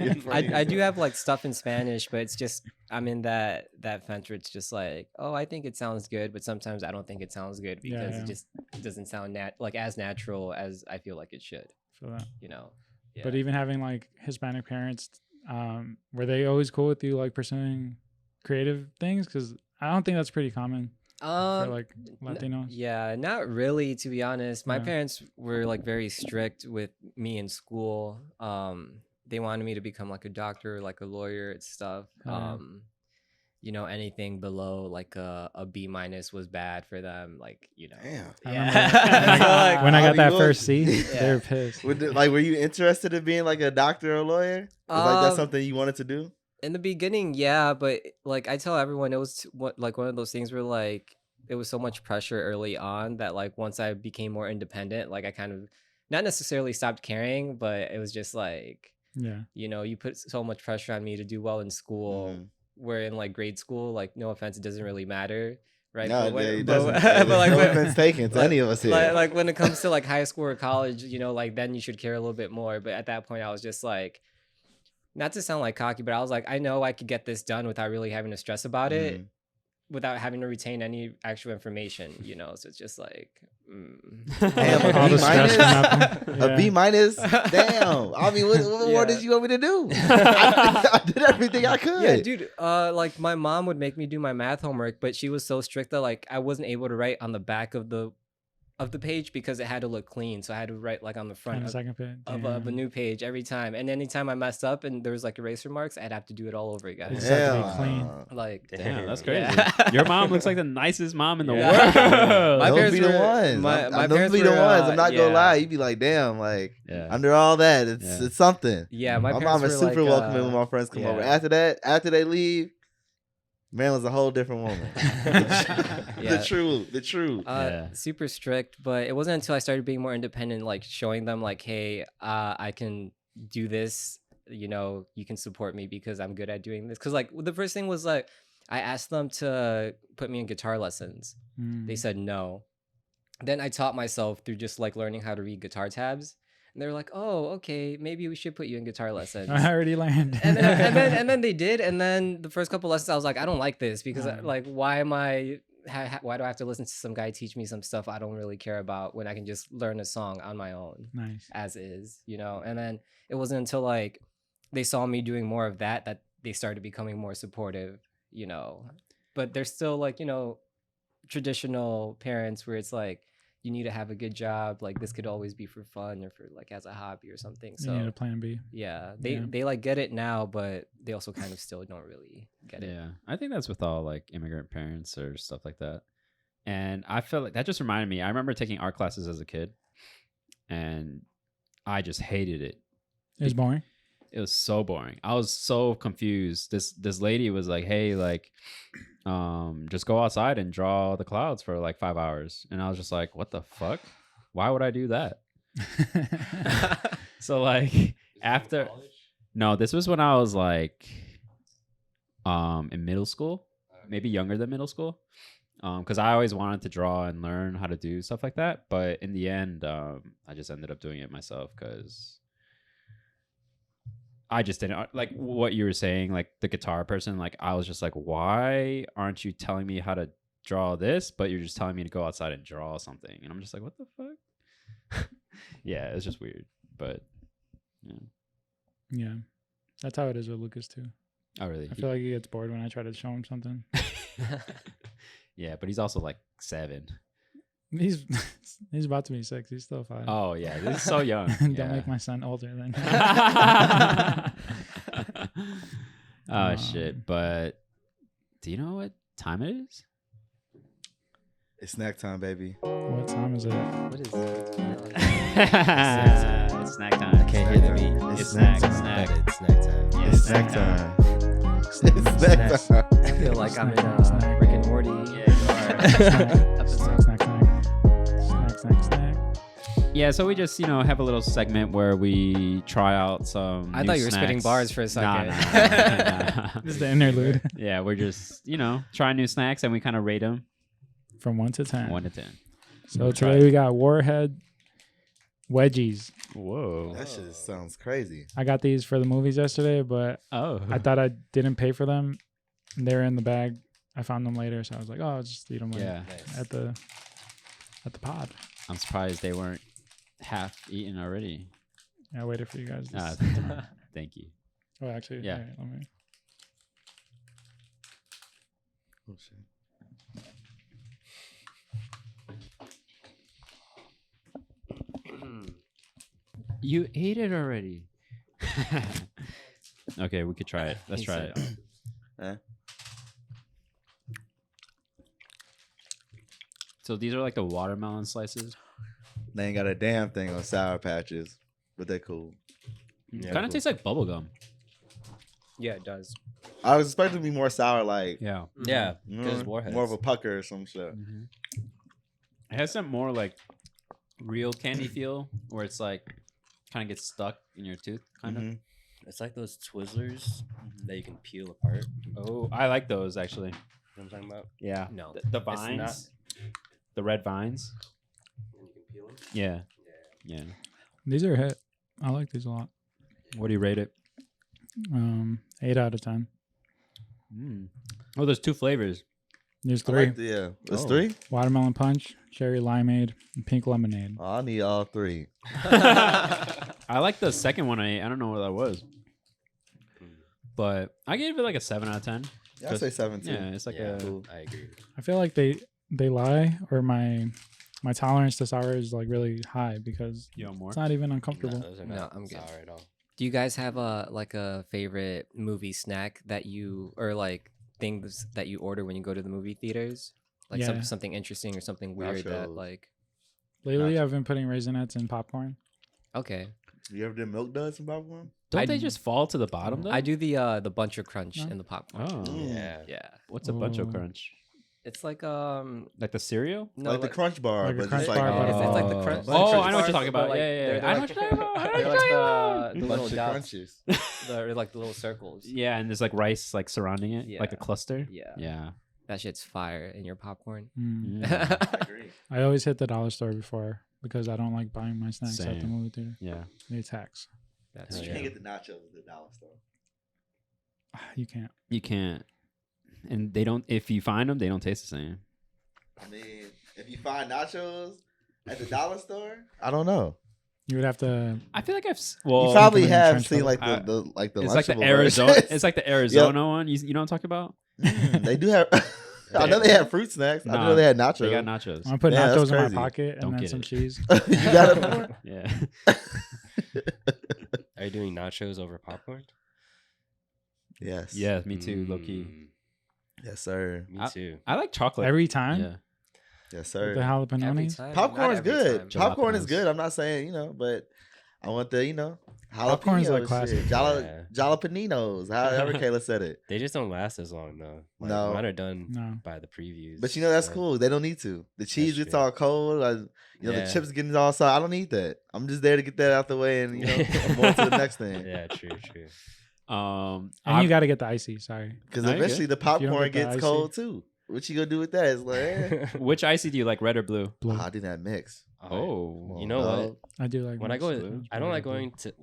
You're funny I as do hell. have like stuff in Spanish, but it's just I'm in that fence where it's just like, oh, I think it sounds good, but sometimes I don't think it sounds good because Yeah. it just doesn't sound like as natural as I feel like it should. For that. You know. Yeah. But even having like Hispanic parents, were they always cool with you like pursuing creative things? Because I don't think that's pretty common. for like Latinos? Yeah, not really, to be honest. My Yeah. parents were like very strict with me in school. They wanted me to become like a doctor, like a lawyer and stuff. Yeah. You know, anything below like a B- was bad for them. Like, you know. Damn. I Yeah. when I got that Hollywood. first C, they were pissed. Were you interested in being like a doctor or a lawyer? Was like that's Um, something you wanted to do? In the beginning, yeah, but like I tell everyone, it was like one of those things where like it was so much pressure early on that like once I became more independent, like I kind of not necessarily stopped caring, but it was just like, Yeah. you know, you put so much pressure on me to do well in school, Mhm. where in like grade school, like no offense, it doesn't really matter, right? No, But when- it but- doesn't. but, like, no when- offense taken to like- any of us here. like when it comes to like high school or college, you know, like then you should care a little bit more. But at that point, I was just like, not to sound like cocky, but I was like, I know I could get this done without really having to stress about it, without having to retain any actual information, you know. So it's just like, Damn, All a B the stress minus? from nothing. A Yeah. B minus? Damn. I mean, what more Yeah. did you want me to do? I did everything I could. Yeah, dude. Like my mom would make me do my math homework, but she was so strict that like I wasn't able to write on the back of the page because it had to look clean. So I had to write like on the On front the of, second page. of a new page every time. And anytime I messed up and there was like eraser marks, I'd have to do it all over again. It's had to be Hell clean. no. Like, Damn, that's Damn. crazy. Yeah. Your mom looks like the nicest mom in the Yeah. world. My Those parents be the were- ones. my Those parents be the were, ones. I'm not gonna yeah. lie. You'd be like, damn, like Yeah. under all that, it's Yeah. it's something. yeah, my My parents mom is were super like, welcoming when my friends come over. yeah. After they leave, Marilyn's a whole different woman. Yeah. The truth. Yeah. Super strict, but it wasn't until I started being more independent, like showing them like, hey, I can do this, you know, you can support me because I'm good at doing this. Because like the first thing was like I asked them to put me in guitar lessons. They said no. Then I taught myself through just like learning how to read guitar tabs. And they were like, oh, okay, maybe we should put you in guitar lessons. I already learned. and then they did, and then the first couple lessons I was like, I don't like this because Right. like why am I why do I have to listen to some guy teach me some stuff I don't really care about when I can just learn a song on my own Nice. as is, you know? And then it wasn't until like they saw me doing more of that they started becoming more supportive, you know. But they're still like, you know, traditional parents where it's like you need to have a good job, like this could always be for fun or for like as a hobby or something. You need So a plan B. yeah, Yeah. they like get it now, but they also kind of still don't really get it. Yeah, I think that's with all like immigrant parents or stuff like that. And I feel like that just reminded me. I remember taking art classes as a kid, and I just hated it. It was boring. It was so boring. I was so confused. This lady was like, "Hey, like, just go outside and draw the clouds for like 5 hours," and I was just like, "What the fuck? Why would I do that?" So like after, no, this was when I was like, in middle school, maybe younger than middle school, because I always wanted to draw and learn how to do stuff like that. But in the end, I just ended up doing it myself because I just didn't like what you were saying, like the guitar person. Like I was just like, why aren't you telling me how to draw this, but you're just telling me to go outside and draw something? And I'm just like, what the fuck? Yeah, it's just weird. But yeah. Yeah. That's how it is with Lucas too. Oh really? I feel like he gets bored when I try to show him something. Yeah, but he's also like 7. He's about to be 6. He's still 5. Oh yeah, this is so young. Don't Yeah. make my son older than. Oh shit! But do you know what time it is? It's snack time, baby. What time is it? What is It's snack time. I can't hear the beat. It's snack. time. Snack. But it's snack time. Yeah, It's snack time. It's snack Snack. time. I feel like I'm in Snack. Rick and Morty. Yeah, you are. Snack, snack, snack. Snack, snack. Yeah, so we just have a little segment where we try out some. I new thought you were spitting snacks. bars for a second. Nah. This is the interlude. Yeah, we're just trying new snacks and we kind of rate them From 1 to 10. 1 to 10. So today we got Warhead wedgies. Whoa. That shit sounds crazy. I got these for the movies yesterday, but Oh. I thought I didn't pay for them. They're in the bag. I found them later, so I was like, "Oh, I'll just eat them Yeah. at the pod." I'm surprised they weren't half eaten already. I waited for you guys. Ah, thank you. Oh, actually, yeah. all right, let me. Oh, shit. You ate it already. Okay, we could try it. Let's try it. So these are like the watermelon slices. They ain't got a damn thing on Sour Patches, but they're cool. Yeah, Kind of tastes like bubble gum. Yeah, it does. I was expecting to be more sour, like Yeah. Yeah, you because know, Warheads. more of a pucker or some shit. It has some more like real candy feel where it's like kind of gets stuck in your tooth, kind of. Mhm. It's like those Twizzlers that you can peel apart. Oh, I like those actually. You know what I'm talking about? Yeah. No. The vines. The red vines. And you can peel them. Yeah. Yeah. These are a hit. I like these a lot. What do you rate it? 8 out of 10. Oh, there's 2 flavors. There's I 3: like the, it's Oh. 3. watermelon punch, cherry limeade, and pink lemonade. Oh, I need all 3. I like the second one I ate. I don't know what that was. But I gave it like a 7 out of 10. Yeah, I say 7 too. Yeah, it's like Yeah, a I agree. I feel like they lie, or my tolerance to sour is like really high because you know more. it's not even No, uncomfortable. those are No, not I'm good. sour at all. Do you guys have a favorite movie snack that you or like things that you order when you go to the movie theaters? Like Yeah. something interesting or something weird that Nachos. like Lately, Gotcha. I've been putting Raisinets in popcorn. okay. You ever did milk duds and popcorn? Don't I- they just fall to the bottom though? I do the bunch of crunch No. in the popcorn. Oh. Mm. Yeah. Yeah. What's a bunch of Oh. crunch? It's like Like the cereal? no like the crunch bar, like a but crunch just like bar, but it's like the Oh. crunch. Oh, I know what bars, you're talking but, about. like, Yeah, yeah, they're yeah. I know like- what you're talking about. I know they're what you're talking like the bunch little of dots. crunches. They're like the little circles. Yeah, and there's like rice like surrounding it, like a Yeah. cluster. Yeah. Yeah. That shit's fire in your popcorn. Mm. Yeah. I agree. I always hit the dollar store before because I don't like buying my snacks at the Same. movie theater. Yeah. They tax. That's Hell You true. can't get the nachos at the dollar store. You can't. You can't. And they don't. If you find them, they don't taste the same. I mean, if you find nachos at the dollar store, I don't know. You would have to. I feel like well. You probably Put them in have trench seen coat. like I- the it's like the Lunchable Arizona. versions. It's like the Arizona one. You know what I'm talking about? They do have. I know they have fruit snacks. I Nah, know they had nachos. They got nachos. I'm gonna put Yeah, that's nachos in my crazy. pocket and Don't then get some it. cheese. You got it for? Yeah. Are you doing nachos over popcorn? Yes. Yeah, me too. Low key. Yes, sir. Me I- too. I like chocolate. Every time. Yeah. Yes, With the sir. Every jalapenos. time? Popcorn is Not every good. time. Popcorn is Jalapenos. good. I'm not saying but I want the Popcorn's like jalapeno classic. shit. Yeah. Jalapenos. However Kayla said it. They just don't last as long though. Like, No. mine are done No. by the previews. But that's so- cool. They don't need to. The cheese gets true. all cold. The Yeah. chips getting all soft. I don't need that. I'm just there to get that out the way and I'm on to the next thing. Yeah, true. And I'm- you got to get the icy. Sorry. Because No, you're eventually the you don't popcorn get the gets icy. cold too. What you gonna do with that? It's like, Which icy do you like, red or blue? Blue. I do that mix. Oh. You know what? I do like. When I go, mixed. Blue. I don't like going to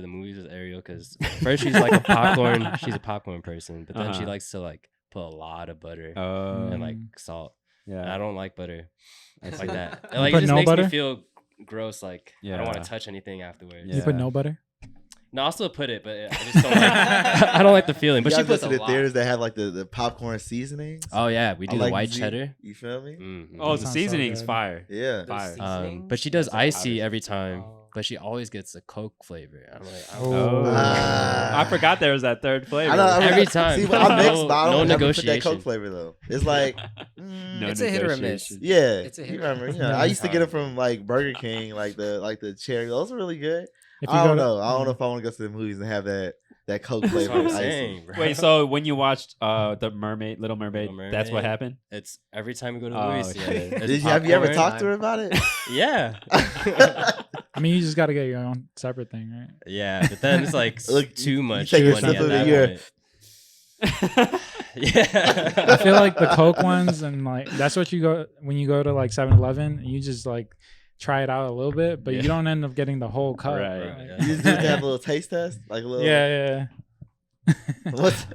the movies with Ariel because first she's like a popcorn. She's a popcorn person, but then she Uh-huh. likes to like put a lot of butter Oh. and like salt. And I Yeah. don't like butter I see. like that. You And, like put it just no makes butter? me feel gross. Like I don't want Yeah. to touch anything afterwards. You put Yeah. no butter. No, I'll still put it, but I just don't. Like, I don't like the feeling. But You she guys go puts to a the lot. theaters that have like the popcorn seasonings. Oh yeah, we I do like the white to see- cheddar. You feel me? Mhm. Oh, That the sounds so seasoning's good. fire. Yeah. Fire. But she does That's like icy powders. every time. Oh. But she always gets the Coke flavor. I'm like, I Oh. don't know. Ah. I forgot there was that third flavor. I know, Every time. See, but I'm mixed, No- but I no don't ever put that negotiation. Coke flavor though. It's like, No It's a hit or a miss. negotiation. yeah, It's a you hit. remember? Yeah. I used to get it from like Burger King, like the cherry. Those are really good. If I go don't to- know. I don't know if I want to go to the movies and have that Coke That's flavor. what I'm icy. saying, bro. Wait, so when you watched the Mermaid, Little Mermaid, Little that's what Mermaid. happened? It's every time we go to the Oh, movies okay. together. It's Did you have you ever popcorn. talked to her about it? Yeah. I mean, you just got to get your own separate thing, right? Yeah, but then it's like Look, too you much take a money sip at of it, that you're- point. Yeah. I feel like the Coke ones and like that's what you go when you go to like 7-Eleven. You just like try it out a little bit, but Yeah. you don't end up getting the whole cup. Right. Yeah. You just do have a little taste test, like a little. Yeah. What's,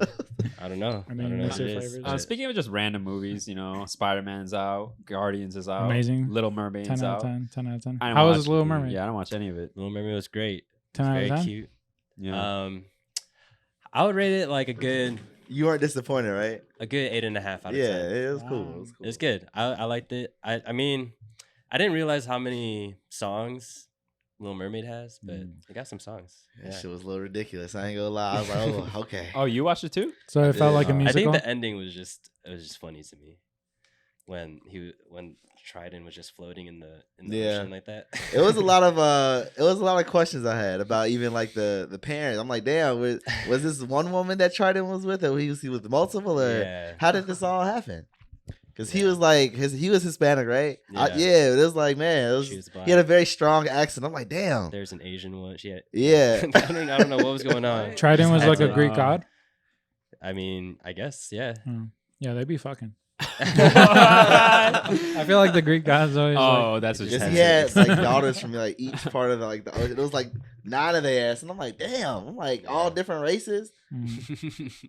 I don't know. And then I don't you know mix what your it is. flavors. but- Speaking of just random movies, Spider-Man's out, Guardians is out, Amazing. Little Mermaid's 10 out out. of 10. 10 out of 10. I didn't How was watch- Little Mermaid? Yeah, I don't watch any of it. Little Mermaid was great. 10 out of Very 10. cute. Yeah. I would rate it like a good you weren't disappointed, right? 8.5 out of Yeah, 10. it was cool. Wow. It was cool. It's good. I liked it. I mean, I didn't realize how many songs Little Mermaid has, but it got some songs. That shit was a little ridiculous. I ain't gonna lie. I was like, oh, okay. Oh, you watched it too? So it felt did. like a I musical. think the ending was just funny to me when Trident was just floating in the ocean like that. It was a lot of questions I had about even like the parents. I'm like, damn, was this one woman that Trident was with, or he was multiple, or how did this all happen? Because he was like he was Hispanic, right? Yeah. It was like, man, he had a very strong accent. I'm like, damn. There's an Asian one. Yeah. I don't know what was going on. Trident was like a Accent. Greek god. I mean, I guess, yeah. Yeah, they'd be fucking. I feel like the Greek gods always. Oh, that's what you Because said. he had like daughters from like each part of the ocean. It was like 9 of their ass, and I'm like, damn. I'm like all different races.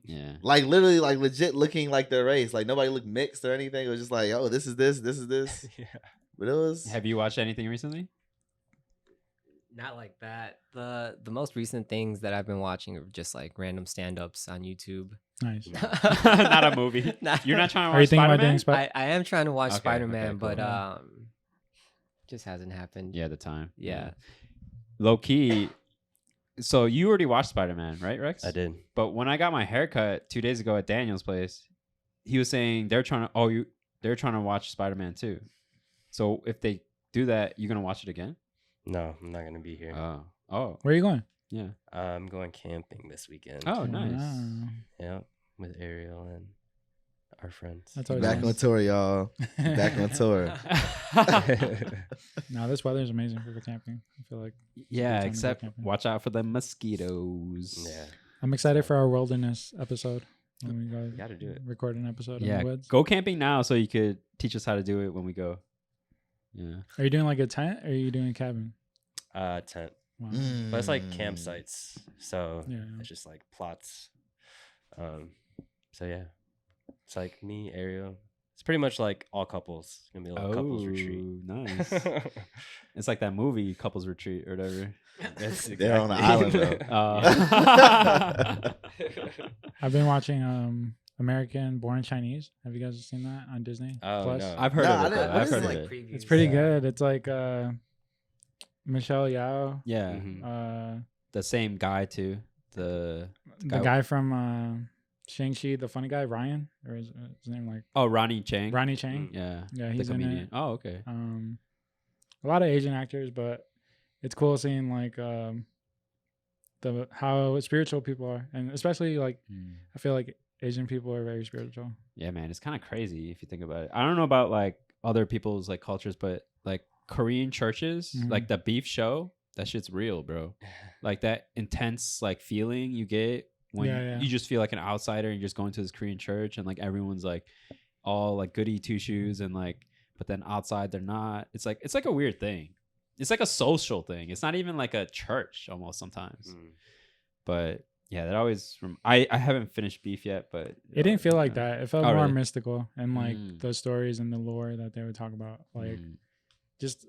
Yeah. Like literally, like legit looking like their race. Like nobody looked mixed or anything. It was just like, oh, this is this is this. Yeah. But it was. Have you watched anything recently? Not like that. The most recent things that I've been watching are just like random stand-ups on YouTube. nice. Not a movie. You're not trying to Are you watch thinking about Spider-Man? doing I am trying to watch Okay, Spider-Man, okay, cool. but just hasn't happened. Yeah, the time. Yeah. Low key. So you already watched Spider-Man, right, Rex? I did. But when I got my haircut 2 days ago at Daniel's place, he was saying they're trying to watch Spider-Man too. So if they do that, you're gonna watch it again? No, I'm not going to be here. Oh, Where are you going? yeah. I'm going camping this weekend. Oh, nice. Wow. Yeah, with Ariel and our friends. That's always Back nice. on tour, y'all. Back on tour. No, this weather is amazing for camping. I feel like Yeah, time to go except camping. watch out for the mosquitoes. Yeah, I'm excited for our wilderness episode. When we go gotta do it. record an episode in Yeah, the woods. go camping now so you could teach us how to do it when we go. Yeah. Are you doing like a tent or are you doing a cabin? Tent. Wow. But it's like campsites. So Yeah. it's just like plots. So yeah. It's like me, Ariel. It's pretty much like all couples. It's gonna be a little couples retreat. Nice. It's like that movie, Couples Retreat or whatever. That's They're on an island, though. I've been watching American Born Chinese. Have you guys seen that on Disney Oh, Plus? no. I've heard No, of I it. didn't- though. what I've is heard it? of Like it. It's pretty good. It's like Michelle Yao, Yeah. Mhm. The same guy too. The the guy from Shang-Chi, the funny guy, Ryan, or is his name like Ronnie Chang. Ronnie Chang? Yeah. Yeah, The he's in comedian. it. Oh, okay. A lot of Asian actors, but it's cool seeing like the how spiritual people are, and especially like I feel like Asian people are very spiritual. Yeah, man, it's kind of crazy if you think about it. I don't know about like other people's like cultures, but like Korean churches, Mhm. like the beef show, that shit's real, bro. Like that intense like feeling you get when Yeah. you just feel like an outsider and you're just going to this Korean church and like everyone's like all like goody two shoes and like, but then outside they're not. It's like a weird thing. It's like a social thing. It's not even like a church almost sometimes. But yeah, that always I haven't finished Beef yet, but It didn't feel like that. It felt Oh, more really? mystical and like Mm. the stories and the lore that they would talk about, like Mm. just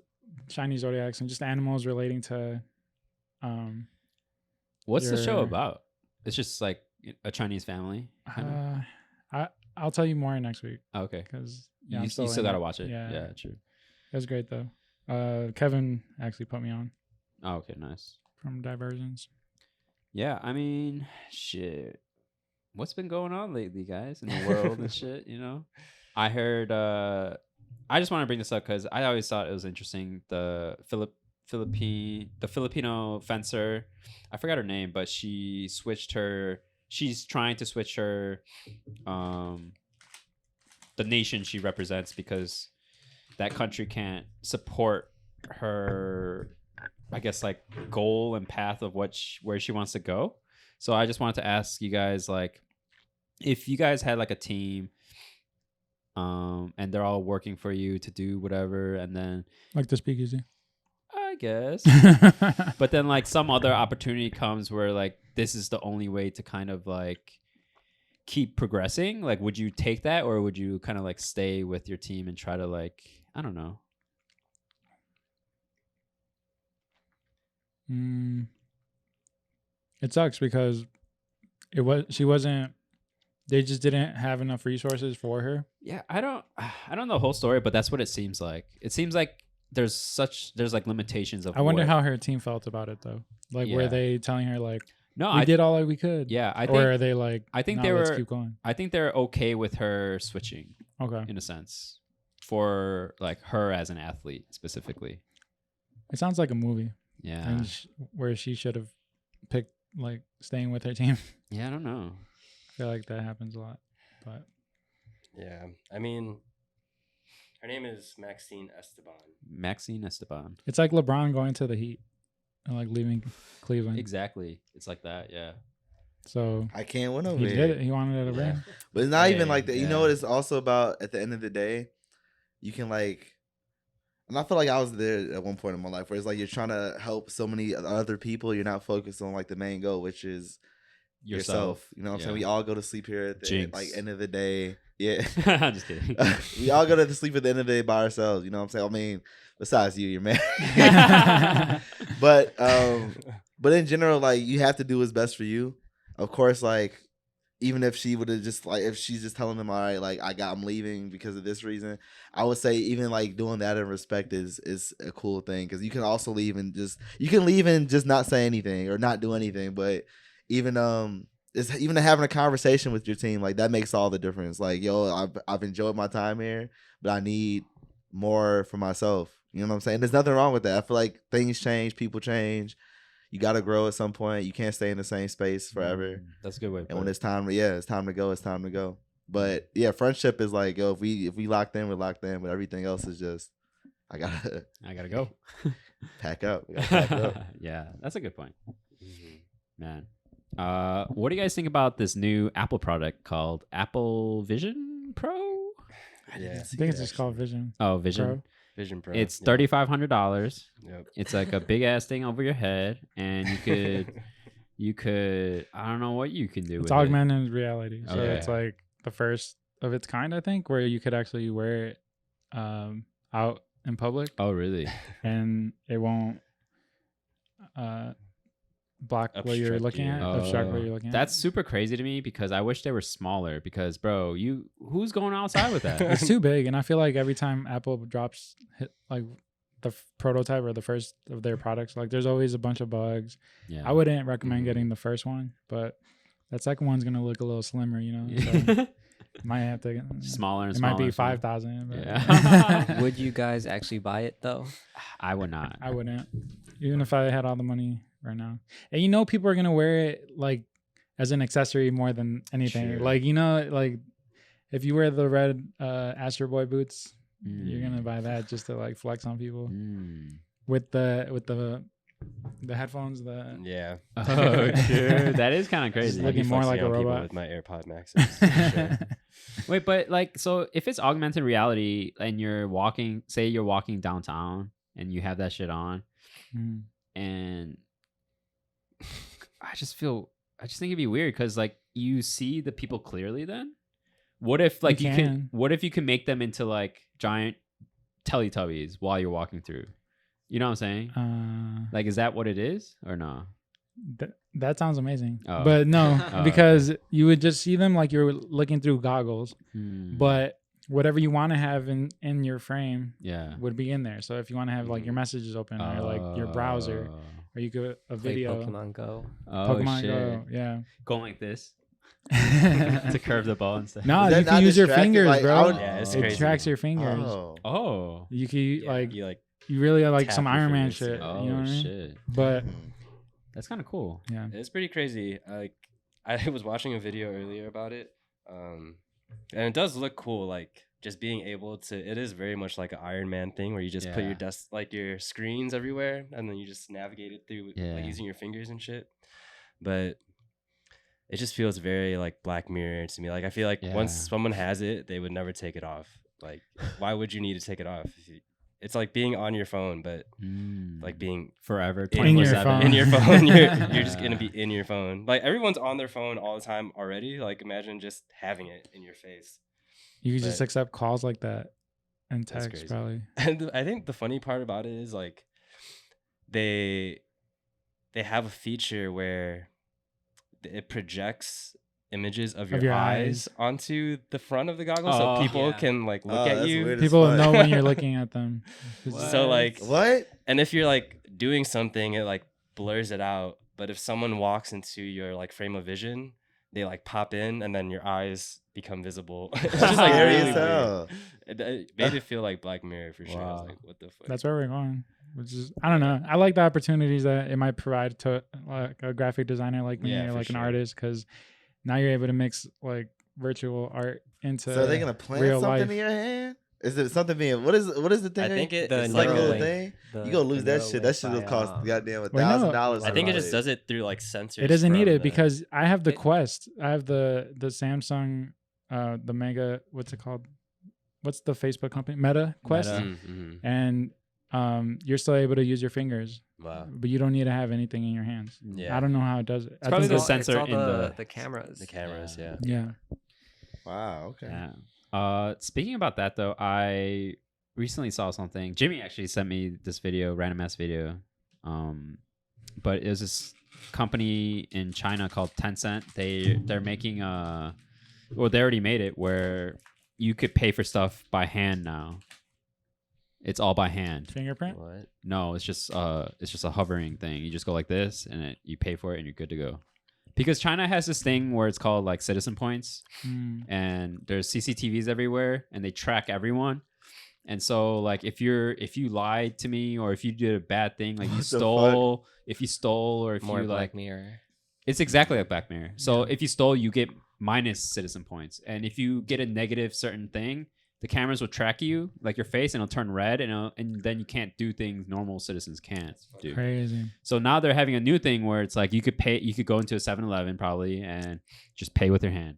Chinese zodiacs and just animals relating to. What's the show your- about? It's just like a Chinese family. kinda? I'll tell you more next week Oh, okay. because You still in gotta it. watch it. Yeah, Yeah, true. it was great though. Kevin actually put me on Oh, okay, nice. from Diversions. Yeah, I mean, shit. What's been going on lately, guys, in the world and shit? You know, I heard. I just want to bring this up because I always thought it was interesting. The Filipino fencer, I forgot her name, but she switched her. She's trying to switch her, the nation she represents because that country can't support her, I guess, like goal and path of where she wants to go. So I just wanted to ask you guys, like, if you guys had like a team, and they're all working for you to do whatever, and then Like the Speakeasy. I guess, but then like some other opportunity comes where like this is the only way to kind of like keep progressing. Like, would you take that, or would you kind of like stay with your team and try to like, I don't know. It sucks because she wasn't. They just didn't have enough resources for her. Yeah, I don't know the whole story, but that's what it seems like. It seems like there's like limitations of. I wonder what- how her team felt about it though. Like, Yeah. were they telling her like, No, we did all that we could? Yeah, I Or think are they like, I think "No, they let's were- keep going. I think they're okay with her switching Okay. in a sense for like her as an athlete specifically. It sounds like a movie, Yeah. and where she should have picked like staying with her team. Yeah, I don't know. I feel like that happens a lot, but Yeah, I mean, her name is Maxine Esteban. Maxine Esteban. it's like LeBron going to the Heat and like leaving Cleveland. Exactly. It's like that. Yeah. So I can't win over he here. did it. He wanted it to ring. But it's not even Hey, like that. You know yeah. what it's also about at the end of the day? You can like, and I feel like I was there at one point in my life where it's like you're trying to help so many other people. You're not focused on like the main goal, which is yourself. You know what I'm saying? We all go to sleep here at the Jinx. end of the day. Yeah. I'm just kidding. We all go to sleep at the end of the day by ourselves. You know what I'm saying? I mean, besides you, you're married. But in general, like you have to do what's best for you. Of course, like even if she would have just like if she's just telling them, all right, like I'm leaving because of this reason, I would say even like doing that in respect is a cool thing because you can also leave and just not say anything or not do anything. But even it's even having a conversation with your team, like that makes all the difference. Like, yo, I've enjoyed my time here, but I need more for myself. You know what I'm saying? There's nothing wrong with that. I feel like things change, people change. You got to grow at some point. You can't stay in the same space forever. That's a good way. To And put when it. it's time, it's time to go. It's time to go. But yeah, friendship is like, yo, if we locked in, we're locked in. But everything else is just, I gotta go. pack up. We gotta pack up. Yeah, that's a good point, man. What do you guys think about this new Apple product called Apple Vision Pro? Yeah, I think it's just called Vision. Oh, Vision. Pro. Vision Pro. It's yeah. $3,500. Yep. It's like a big ass thing over your head, and you could I don't know what you can do It's with augmented reality. So Okay. it's like the first of its kind, I think, where you could actually wear it out in public it. Oh, really? and it won't block what you're Obstruct looking you. at, obstruct what you're looking at. That's super crazy to me because I wish they were smaller. Because, bro, who's going outside with that? It's too big, and I feel like every time Apple drops like the prototype or the first of their products, like there's always a bunch of bugs. Yeah, I wouldn't recommend getting the first one, but that second one's gonna look a little slimmer, you know. So might have to smaller and It smaller. might be and smaller. 5,000. Yeah. Would you guys actually buy it though? I would not. I wouldn't, even if I had all the money right now. And you know, people are gonna wear it like as an accessory more than anything. Sure. Like, you know, like if you wear the red Astro Boy boots, you're gonna buy that just to like flex on people with the headphones. Yeah. Oh, dude, that is kind of crazy. Just looking I'd be more flexing like a on people robot. with my AirPod Maxes. for sure. Wait, but like, so if it's augmented reality and you're walking, say you're walking downtown and you have that shit on, Mm. and I just think it'd be weird because like you see the people clearly. Then what if like You can. what if you can make them into like giant Teletubbies while you're walking through? You know what I'm saying? Like, is that what it is or no? That sounds amazing. Oh. But no, Oh, because you would just see them like you're looking through goggles, Hmm. but whatever you want to have in your frame yeah, would be in there. So if you want to have like your messages open or like your browser, or you could a Play video. Pokemon Go. Oh, Pokemon shit. Go, yeah. Going like this to curve the ball and stuff. No, Is that you can not use your distracting? fingers, Like, bro. I would- Yeah, it's It crazy. tracks your fingers. Oh. Oh. You can Yeah, like you like you really like tap some your Iron Man fingers, shit. yeah. Oh You know what I mean? shit. But That's kind of cool. yeah, it's pretty crazy. Like I was watching a video earlier about it, and it does look cool. Like just being able to, it is very much like an Iron Man thing where you just put Yeah. your like your screens everywhere, and then you just navigate it through Yeah. like using your fingers and shit. But it just feels very like Black Mirror to me. Like I feel like once Yeah. someone has it, they would never take it off. Like why would you need to take it off? It's like being on your phone, but like being forever In your 24/7. phone. in your phone. You're just gonna be in your phone. Like everyone's on their phone all the time already. Like imagine just having it in your face. you could just But- accept calls like that and That's text crazy. probably. And I think the funny part about it is like they have a feature where it projects images of Of your your eyes onto the front of the goggles so Oh, people yeah. can like look Oh, at that's you. weird as People will fuck. know when you're looking at them. So like, What? and if you're like doing something, it like blurs it out. But if someone walks into your like frame of vision, they like pop in and then your eyes become visible. It's just like Scary really as weird. hell. It made it feel like Black Mirror for sure. I was Wow. like, what the fuck? That's where we're going. Which is, I don't know. I like the opportunities that it might provide to like a graphic designer like me Yeah, or for like an sure. artist, because now you're able to mix like virtual art into. So are they gonna plant real something life. in your hand? Is it something being? What is the thing? I think again? The It's like a little Neuralink. thing. The- You gonna lose the that shit. That Neuralink shit will by, cost goddamn Well, no, $1,000. I think it just does it through like sensors. It doesn't need from it the- because I have the It- Quest. I have the Samsung, the Mega. What's it called? What's the Facebook company? Meta Quest. Meta. Mhm. And you're still able to use your fingers, Wow. but you don't need to have anything in your hands. Yeah. I don't know how it does it. I probably think the it's- sensor all in the cameras. The cameras, yeah. Yeah. Wow. Okay. Yeah. Speaking about that though, I recently saw something. Jimmy actually sent me this video, random ass video. But it was this company in China called Tencent. They're making well, they already made it where you could pay for stuff by hand now. It's all by hand. Fingerprint. What? No, it's just a hovering thing. You just go like this, and you pay for it, and you're good to go. Because China has this thing where it's called like citizen points, and there's CCTVs everywhere, and they track everyone. And so, like, if you lied to me, or if you did a bad thing, like you What the stole, if you stole, or if More you Black like, Mirror. it's exactly like Black Mirror. So if you stole, you get minus citizen points, and if you get a negative certain thing, the cameras will track you, like your face, and it'll turn red, and then you can't do things normal citizens can't do. Crazy. So now they're having a new thing where it's like you could go into a 7-Eleven probably and just pay with your hand.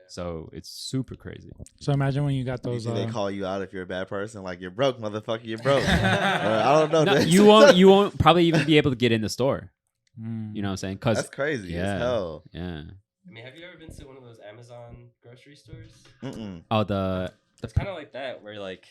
So it's super crazy. So imagine when you got those. Usually they call you out if you're a bad person, like you're broke, motherfucker, you're broke. I don't know. No, you won't probably even be able to get in the store. You know what I'm saying? Because That's crazy yeah. as hell. yeah. I mean, have you ever been to one of those Amazon grocery stores? Mm-mm. Oh, It's kind of like that, where like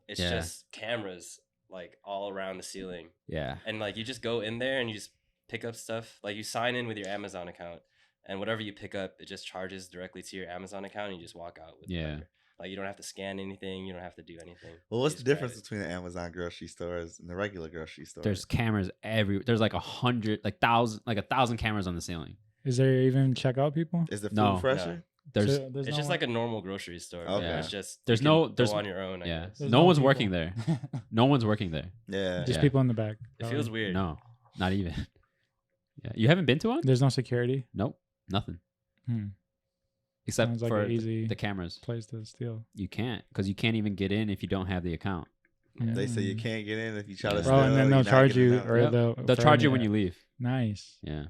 it's Yeah. just cameras like all around the ceiling, yeah. and like you just go in there and you just pick up stuff. Like you sign in with your Amazon account, and whatever you pick up, it just charges directly to your Amazon account, and you just walk out with Yeah. whatever. Like you don't have to scan anything, you don't have to do anything. Well, You what's the just grab difference it. between the Amazon grocery stores and the regular grocery stores? There's cameras there's like 100, like 1,000 cameras on the ceiling. Is there even checkout people? Is the food No. fresher? There's So there's It's no just like a normal grocery store. Okay. Yeah. It's just There's you can no- go there's- on your own. I yeah. guess. There's No no one's people. working there. No one's working there. Yeah. just Yeah. people in the back. It feels weird. No, not even. Yeah. You haven't been to one? There's no security. Nope. Nothing. Hmm. Except Sounds like for an easy the cameras. place to steal. You can't, because you can't even get in if you don't have the account. They say you Mm. can't get in if you try to Yeah. steal. Bro, and then you're they'll not charge getting you, out. or Yep. they'll They'll charge you when you yeah. leave. Nice. Yeah.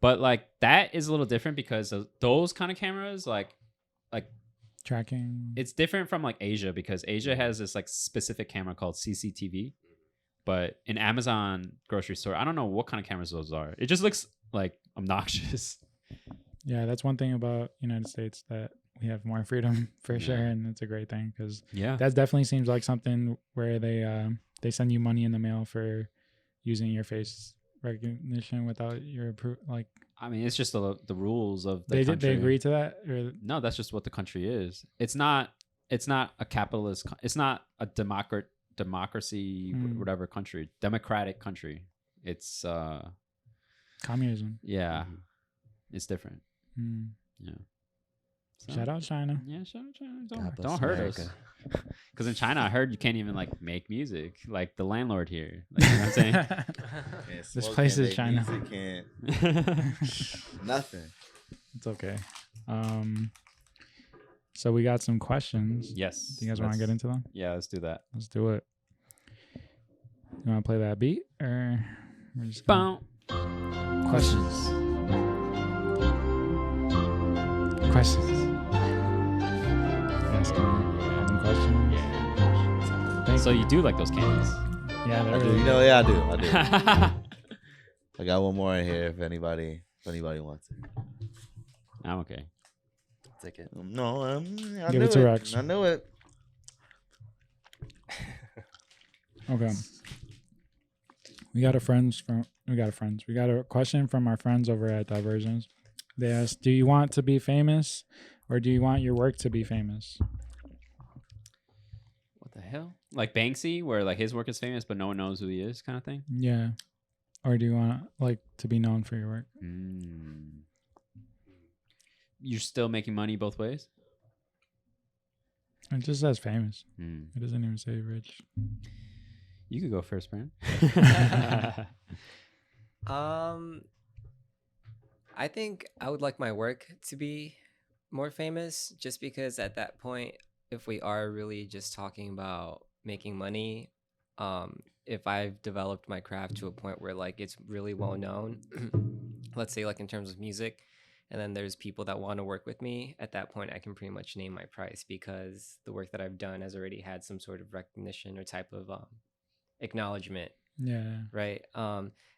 But like that is a little different because of those kind of cameras, like Tracking. it's different from like Asia, because Asia has this like specific camera called CCTV. But in Amazon grocery store, I don't know what kind of cameras those are. It just looks like obnoxious. Yeah, that's one thing about United States, that we have more freedom for Yeah. sure, and it's a great thing, because Yeah. that definitely seems like something where they send you money in the mail for using your face recognition without your like I mean, it's just the rules of the they country. they agree to that, or No, that's just what the country is. It's not a capitalist. It's not a democracy, Mm. whatever country, democratic country. It's communism. yeah, it's different. Mm. Yeah. So, Shout out China. Yeah, shout out China. God bless Don't hurt America. us. Because in China, I heard you can't even like make music. Like the landlord here. Like, you know what I'm saying? Can't This smoke, place can't is make China. music, can't nothing. It's okay. So we got some questions. Yes. Do you guys want to get into them? Yeah, let's do that. Let's do it. You want to play that beat, or we're just gonna... Boom. questions? Questions. Asking questions. Thank So you do like those candies? Yeah, I they're do. really You know, yeah, I do. I got one more in here if anybody wants it. I'm okay. Take it. No, I Give knew it to Rex. I knew it. Okay. We got a question from our friends over at Diversions. They asked, do you want to be famous or do you want your work to be famous? What the hell? Like Banksy, where like his work is famous, but no one knows who he is, kind of thing. Yeah. Or do you want like to be known for your work? You're still making money both ways. It just says famous. It doesn't even say rich. You could go first, Brandon. I think I would like my work to be more famous, just because at that point, if we are really just talking about making money, if I've developed my craft to a point where like it's really well known, let's say like in terms of music, and then there's people that want to work with me, at that point I can pretty much name my price, because the work that I've done has already had some sort of recognition or type of acknowledgement. Yeah. Right.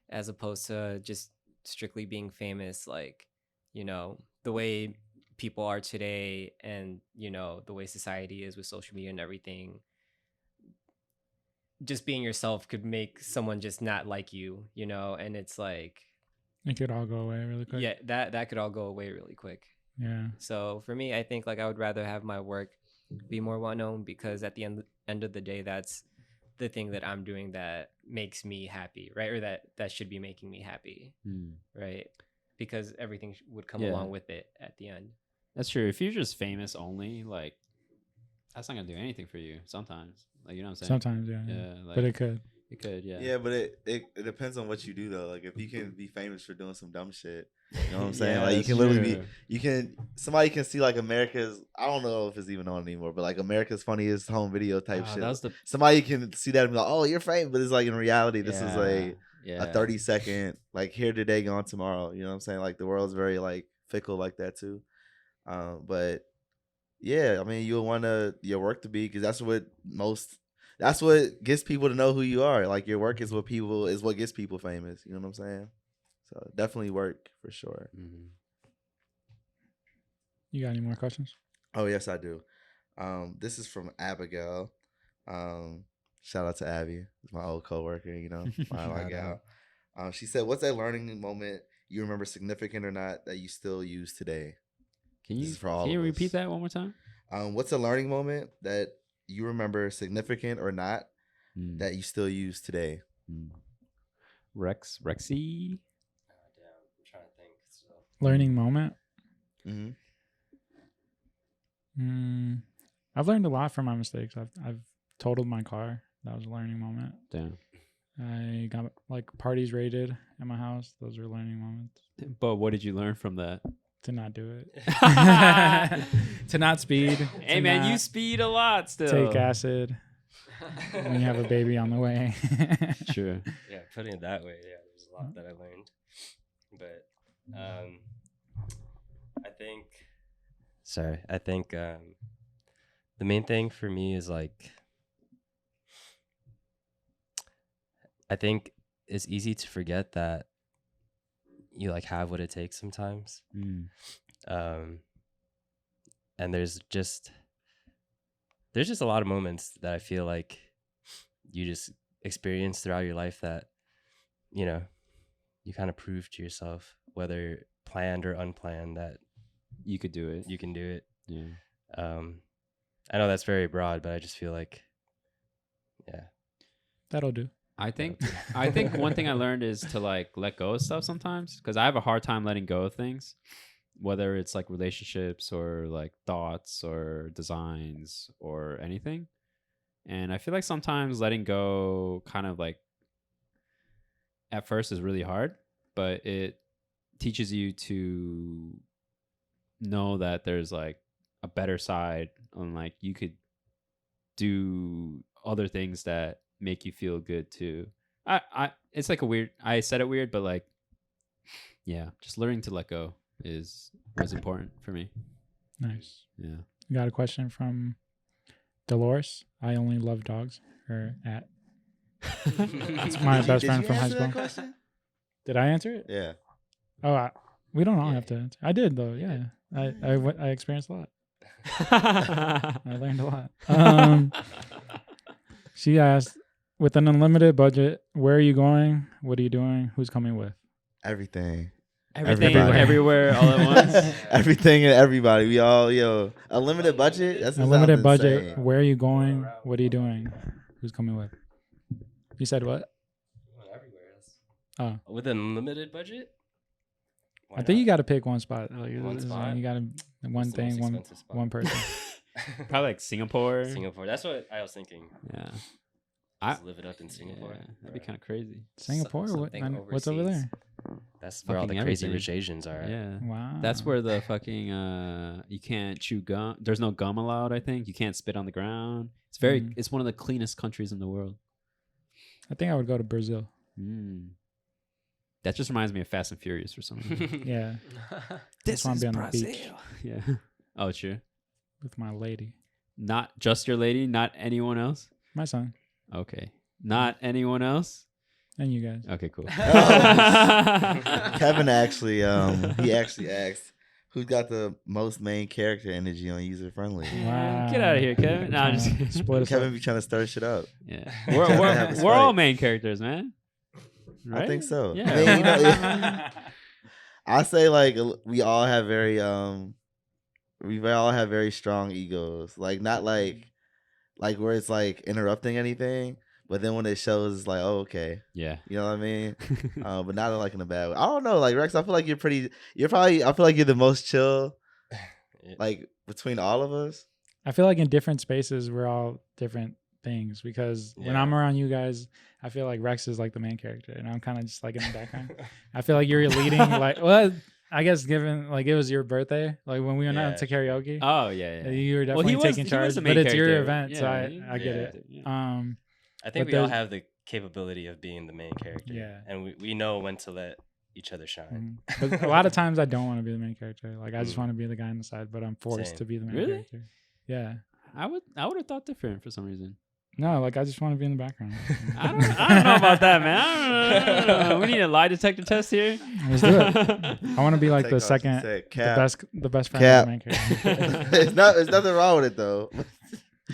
As opposed to just strictly being famous, like, you know, the way people are today, and, you know, the way society is with social media and everything. Just being yourself could make someone just not like you, you know, and it's like It could all go away really quick. yeah, that could all go away really quick. Yeah. So for me, I think like I would rather have my work be more well known, because at the end of the day, that's the thing that I'm doing that makes me happy, right? Or that should be making me happy, right? Because everything would come along with it at the end. That's true. If you're just famous only, like, that's not gonna do anything for you. Sometimes, like, you know what I'm saying? Sometimes, yeah. Yeah, like, But it could. It could, yeah. Yeah, but it depends on what you do though. Like if you can be famous for doing some dumb shit, you know what I'm saying? Yeah, like you that's can literally true. somebody can see like America's, I don't know if it's even on anymore, but like America's Funniest Home Video type shit. That was Somebody can see that and be like, oh, you're famous, but it's like in reality, this is a 30-second, like here today, gone tomorrow. You know what I'm saying? Like the world's very like fickle like that too. But yeah, I mean, you'll want your work to be, because that's what gets people to know who you are. Like your work is what gets people famous. You know what I'm saying? So definitely work for sure. You got any more questions? Oh yes, I do. This is from Abigail. Shout out to Abby. It's my old coworker. You know, my gal. She said, "What's that learning moment you remember, significant or not, that you still use today?" Can you repeat that one more time? What's a learning moment that you remember, significant or not, that you still use today? Rexy? Damn, I'm trying to think. So. Learning moment? Mm-hmm. I've learned a lot from my mistakes. I've totaled my car. That was a learning moment. Damn. I got like parties raided at my house. Those were learning moments. But what did you learn from that? To not do it. To not speed. Hey man, you speed a lot still. Take acid. When you have a baby on the way. True. Yeah, putting it that way, yeah, there's a lot that I learned. But I think the main thing for me is like, I think it's easy to forget that you like have what it takes sometimes. And there's just a lot of moments that I feel like you just experience throughout your life that, you know, you kind of prove to yourself, whether planned or unplanned, that you could do it. You can do it. Yeah. I know that's very broad, but I just feel like, yeah, that'll do. I think one thing I learned is to like let go of stuff sometimes, because I have a hard time letting go of things, whether it's like relationships or like thoughts or designs or anything. And I feel like sometimes letting go kind of like at first is really hard, but it teaches you to know that there's like a better side, and like you could do other things that make you feel good too. It's like I said it weird, but like, yeah, just learning to let go was important for me. Nice. Yeah. We got a question from Dolores. I only love dogs. Or at. It's my best friend from high school. Did I answer it? Yeah. Oh, we don't all have to answer. I did though. Yeah. I experienced a lot. I learned a lot. She asked, with an unlimited budget, where are you going? What are you doing? Who's coming with? Everything. Everything, Everybody. everywhere, all at once. Everything and everybody. We all a limited budget. That's A limited sounds budget. insane. Where are you going? What are you doing? Who's coming with? You said what? Oh, With an unlimited budget? Why I think you not? got to pick one spot. Like, One it's spot? like you got to one What's the most thing, one expensive spot? one person. Probably like Singapore. Singapore. That's what I was thinking. Yeah. Just live it up in Singapore. Yeah, that'd be kind of crazy. Singapore. something What's over overseas. there? That's where all the Fucking crazy everything. rich Asians are. At. Yeah. Wow. That's where the fucking you can't chew gum. There's no gum allowed. I think you can't spit on the ground. It's very. Mm. It's one of the cleanest countries in the world. I think I would go to Brazil. Mm. That just reminds me of Fast and Furious for some reason. Yeah, just want to be on the beach Yeah. Oh, true. with my lady, Not just your lady. Not anyone else. my son, Okay. Not anyone else. and you guys. Okay. Cool. Kevin actually, he actually asked, "Who's got the most main character energy on User Friendly?" Wow. Get out of here, Kevin. No, I'm just Trying to kidding. split us Kevin up. be trying to stir shit up. Yeah. Have We're, a we're all spike. main characters, man. Right? I think so. Yeah. I mean, you know, I say like we all have very strong egos. Like not like where it's like interrupting anything, but then when it shows, it's like, oh, okay, Yeah. you know what I mean. But not like in a bad way. I don't know. Like Rex, I feel like I feel like you're the most chill, like between all of us. I feel like in different spaces we're all different things because when Yeah. I'm around you guys, I feel like Rex is like the main character and I'm kind of just like in the background. I feel like you're leading like I guess given like it was your birthday, like when we went out to karaoke, Oh yeah. you were Well, definitely he was- taking he charge, was the but main it's your character. event, so Yeah, I get it. Yeah. I think But we all there's- have the capability of being the main character. Yeah. And we know when to let each other shine. But a lot of times I don't want to be the main character. Like I just Mm. want to be the guy on the side, but I'm forced Same. to be the main Really? character. Yeah. I would have thought different for some reason. No, like I just want to be in the background. I don't know about that, man. I don't know. We need a lie detector test here. Let's do it. I want to be like Take the off, she second, said, the Cap. best friend Cap. of the main character. There's nothing wrong with it though.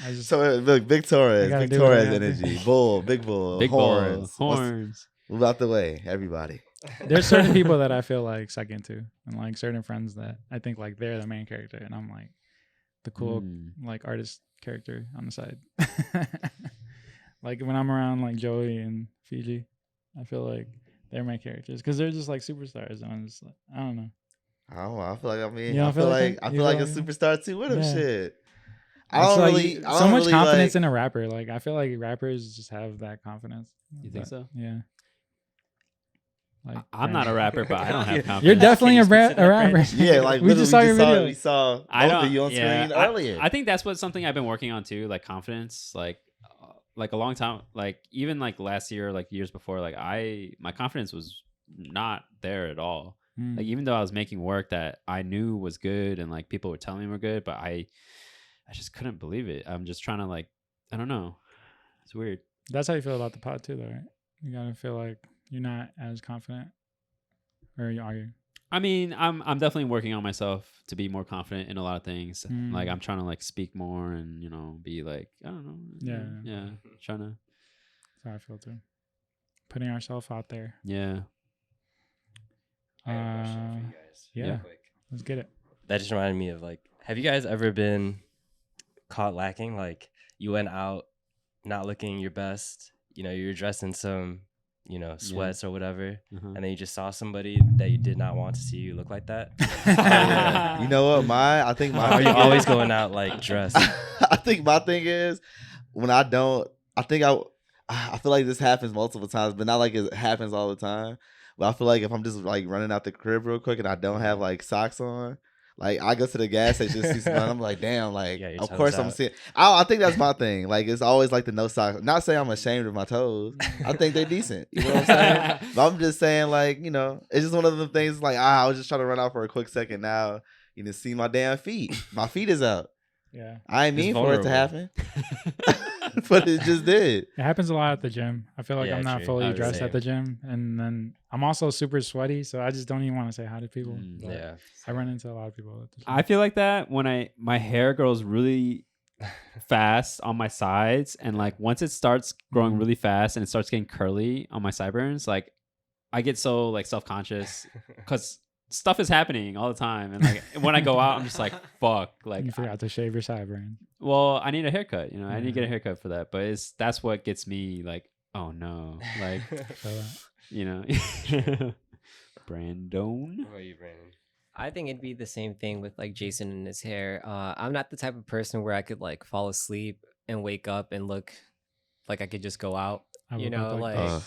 I just, So look, big Torres, I gotta big do what I Torres gotta do. energy, bull, big bull, Big horns, ball, What's- horns. Move out the way, everybody. there's certain people that I feel like second to, and like certain friends that I think like they're the main character, and I'm like the cool Mm. like artist character on the side. Like when I'm around like Joey and Fiji, I feel like they're my characters because they're just like superstars, and I'm just like I don't know. I don't know. I feel like You don't I feel feel like like that? I You feel like a feel like superstar too with him. Yeah. Shit. I It's don't like really. I so don't much really confidence like, in a rapper. Like I feel like rappers just have that confidence. You think But, so? Yeah. Like I'm not a rapper, but I don't have confidence. You're definitely Can a, you ra- speak to a that, rapper. Brandon? Yeah, like we just saw your video. We saw I both don't. of you on yeah, screen earlier. I think that's what something I've been working on too, like confidence. Like a long time, like even like last year, like years before, like my confidence was not there at all. Mm. Like even though I was making work that I knew was good and like people were telling me were good, but I just couldn't believe it. I'm just trying to like, I don't know. It's weird. That's how you feel about the pod too, though, right? You gotta feel like you're not as confident, or are you? I mean, I'm definitely working on myself to be more confident in a lot of things. Mm. Like I'm trying to like speak more and be like, I don't know. Yeah. Trying to. That's how I feel too. Putting ourselves out there. Yeah. I have a question for you guys. yeah. real quick. Let's get it. That just reminded me of like, have you guys ever been caught lacking? Like you went out not looking your best. You know, you're dressed in some, sweats or whatever, Uh-huh. and then you just saw somebody that you did not want to see you look like that. You know what? I think my Are you thing is- always going out like dressed? I think my thing is when I don't. I feel like this happens multiple times, but not like it happens all the time. But I feel like if I'm just like running out the crib real quick and I don't have like socks on, like I go to the gas station, see some, I'm like, damn, like Yeah, your of toes course I'm out. seeing. I think that's my thing. Like it's always like the no socks. Not saying I'm ashamed of my toes. I think they're decent. You know what I'm saying? But I'm just saying like it's just one of the things like I was just trying to run out for a quick second. Now you can see my damn feet. My feet is out. Yeah. I ain't It's mean for it to vulnerable. happen, but it just did. It happens a lot at the gym. I feel like Yeah, I'm not true. fully I was the dressed at same. the gym, and then I'm also super sweaty, so I just don't even want to say hi to people. Mm. But Yeah. I run into a lot of people at the gym. I feel like that when my hair grows really fast on my sides, and like once it starts growing Mhm. really fast and it starts getting curly on my sideburns, like I get so like self-conscious because stuff is happening all the time, and like when I go out, I'm just like, fuck, like You forgot to shave your sideburn. well, I need a haircut. You know, I need to get a Yeah. haircut for that. But that's what gets me like, oh no, like So, you know, Brandon. What about you, Brandon? I think it'd be the same thing with like Jason and his hair. I'm not the type of person where I could like fall asleep and wake up and look like I could just go out. I You woke know, up like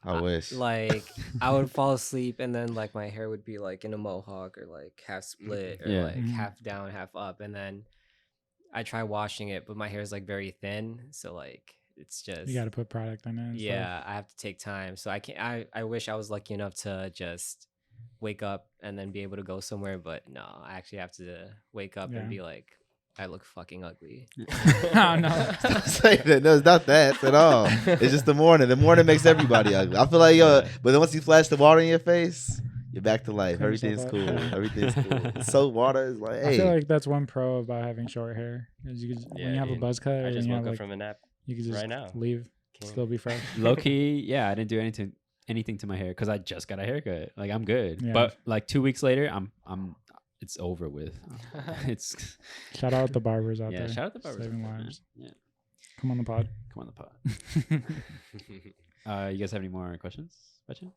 I wish. like I would fall asleep and then like my hair would be like in a mohawk or like half split or Yeah. like Mhm. half down, half up, and then I try washing it, but my hair is like very thin, so like it's just you got to put product in it. and stuff. yeah, I have to take time. So I can't. I wish I was lucky enough to just wake up and then be able to go somewhere, but no, I actually have to wake up Yeah. and be like, I look fucking ugly. Oh, no. Don't say that. No, it's not that at all. It's just the morning. The morning makes everybody ugly. I feel like but then once you flash the water in your face, you're back to life. Clean Everything's yourself cool. up. Everything's cool. Soap water is like, I feel hey. like that's one pro about having short hair. Is you could, Yeah, when you have a dude. buzz cut, I or just you woke have up like, from a nap. you could just right now. leave, Can't- still be fresh. Low key, yeah, I didn't do anything to my hair because I just got a haircut. Like I'm good, Yeah. but like 2 weeks later, it's over with. It's Shout out the barbers out yeah. there. Shout out the barbers. saving out there, man. lives. Yeah, Come on the pod. come on the pod. You guys have any more questions? I think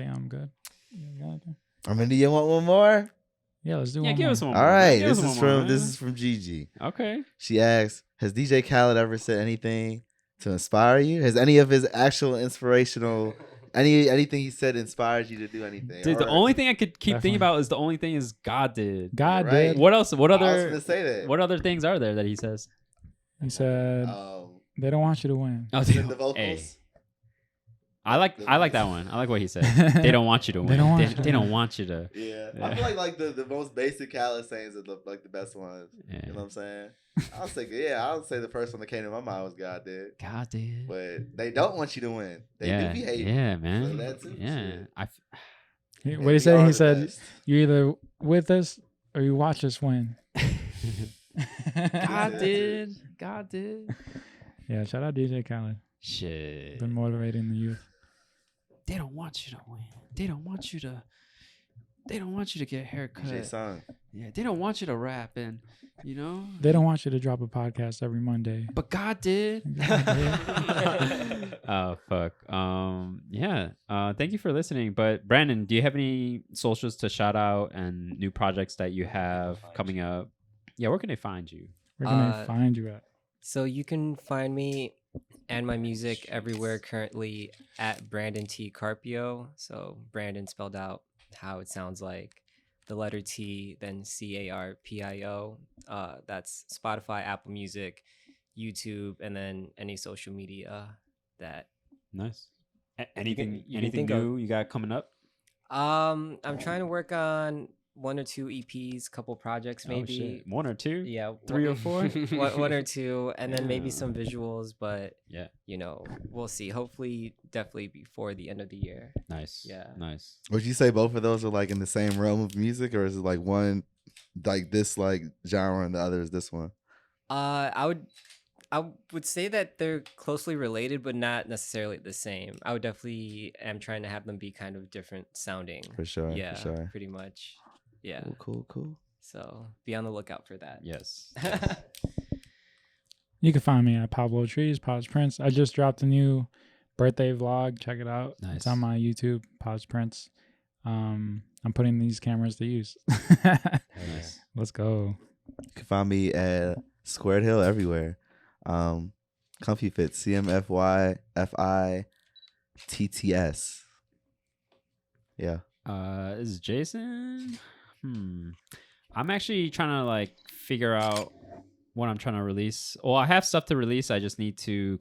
I'm good. You got anything? I mean, do you want one more? Yeah, let's do Yeah, one give more. us one. All more, right. man. Give us one more, This man. is from Gigi. Okay. She asks, has DJ Khaled ever said anything to inspire you? Has any of his actual inspirational anything he said inspired you to do anything? Dude, the Or- only thing I could keep thinking Definitely. about is the only thing is God did. God Right. did. What else? What I was other? gonna say that. What other things are there that he says? He said they don't want you to win. Oh, in the vocals. hey. I like that one. I like what he said. They don't want you to win. They don't want you to They don't win. want you to. Yeah. Yeah. I feel like the most basic Khaled sayings are the best ones. Yeah. You know what I'm saying? I'll say the first one that came to my mind was God did. God did. But they don't want you to win. They yeah. do be hating. Yeah, man. So that's it, yeah. shit. What And did he we say? are He the said, best. "You either with us or you watch us win." God did. God did. Yeah, shout out DJ Khaled. Shit. Been motivating the youth. They don't want you to win. They don't want you to. They don't want you to get a DJ haircut. Sung. Yeah. They don't want you to rap, and you know. They don't want you to drop a podcast every Monday. But God did. Oh fuck. Yeah. Thank you for listening. But Brandon, do you have any socials to shout out and new projects that you have coming up? Yeah, where can they find you? Where can they find you at? So you can find me and my music everywhere currently at Brandon T Carpio. So Brandon spelled out how it sounds like the letter T, then CARPIO. That's Spotify, Apple Music, YouTube, and then any social media that Nice. you Anything can anything think of. new you got coming up? I'm trying to work on 1 or 2 EPs, couple projects Oh, maybe. shit. 1 or 2? Yeah, 3 or 4? one or 2, and then maybe Yeah. some visuals, but Yeah. you know, we'll see. Hopefully, definitely before the end of the year. Nice. Yeah. Nice. Would you say both of those are like in the same realm of music, or is it like one like this like genre and the other is this one? I would say that they're closely related, but not necessarily the same. I would definitely am trying to have them be kind of different sounding. For sure. Yeah, For sure. pretty much. Yeah. Cool. So be on the lookout for that. Yes. You can find me at Pablo Trees, Pods Prince. I just dropped a new birthday vlog. Check it out. Nice. It's on my YouTube, Pods Prince. I'm putting these cameras to use. Nice. Let's go. You can find me at Squared Hill everywhere. Comfy Fits, CMFYFITTS. Yeah. This is Jason. I'm actually trying to like figure out what I'm trying to release. Well, I have stuff to release. I just need to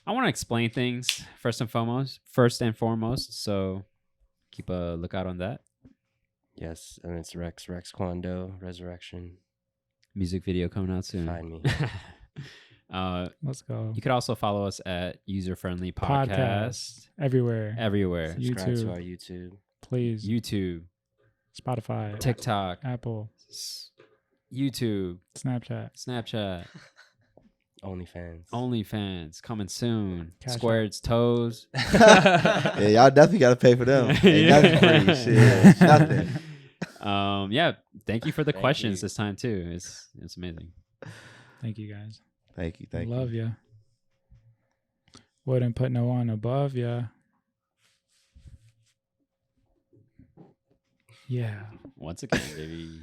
I want to explain things first and foremost. So keep a lookout on that. Yes, and it's Rex Quando Resurrection. Music video coming out soon. Find me. Let's go. You could also follow us at User Friendly Podcast Everywhere. everywhere. Subscribe to YouTube. our YouTube. Please. YouTube, Spotify. TikTok, Apple. YouTube, Snapchat. Snapchat. OnlyFans coming soon. Cash Squared's toes. Yeah, y'all definitely gotta pay for them. Ain't nothing free. Shit, nothing. Yeah. Thank you for the Thank questions you. this time too. It's amazing. Thank you guys. Thank you. Thank you. Love ya. Wouldn't put no one above ya. Yeah. Once again, baby.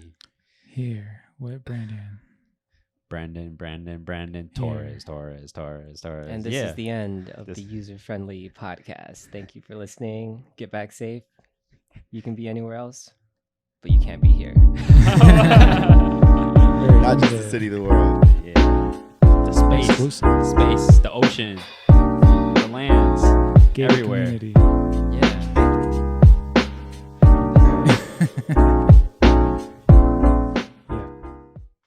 Here with Brandon. Brandon, Torres. And this is the end of the user-friendly podcast. Thank you for listening. Get back safe. You can be anywhere else, but you can't be here. Not just the city, the world. Yeah. The space, the ocean, the lands, Gated everywhere. community. Yeah.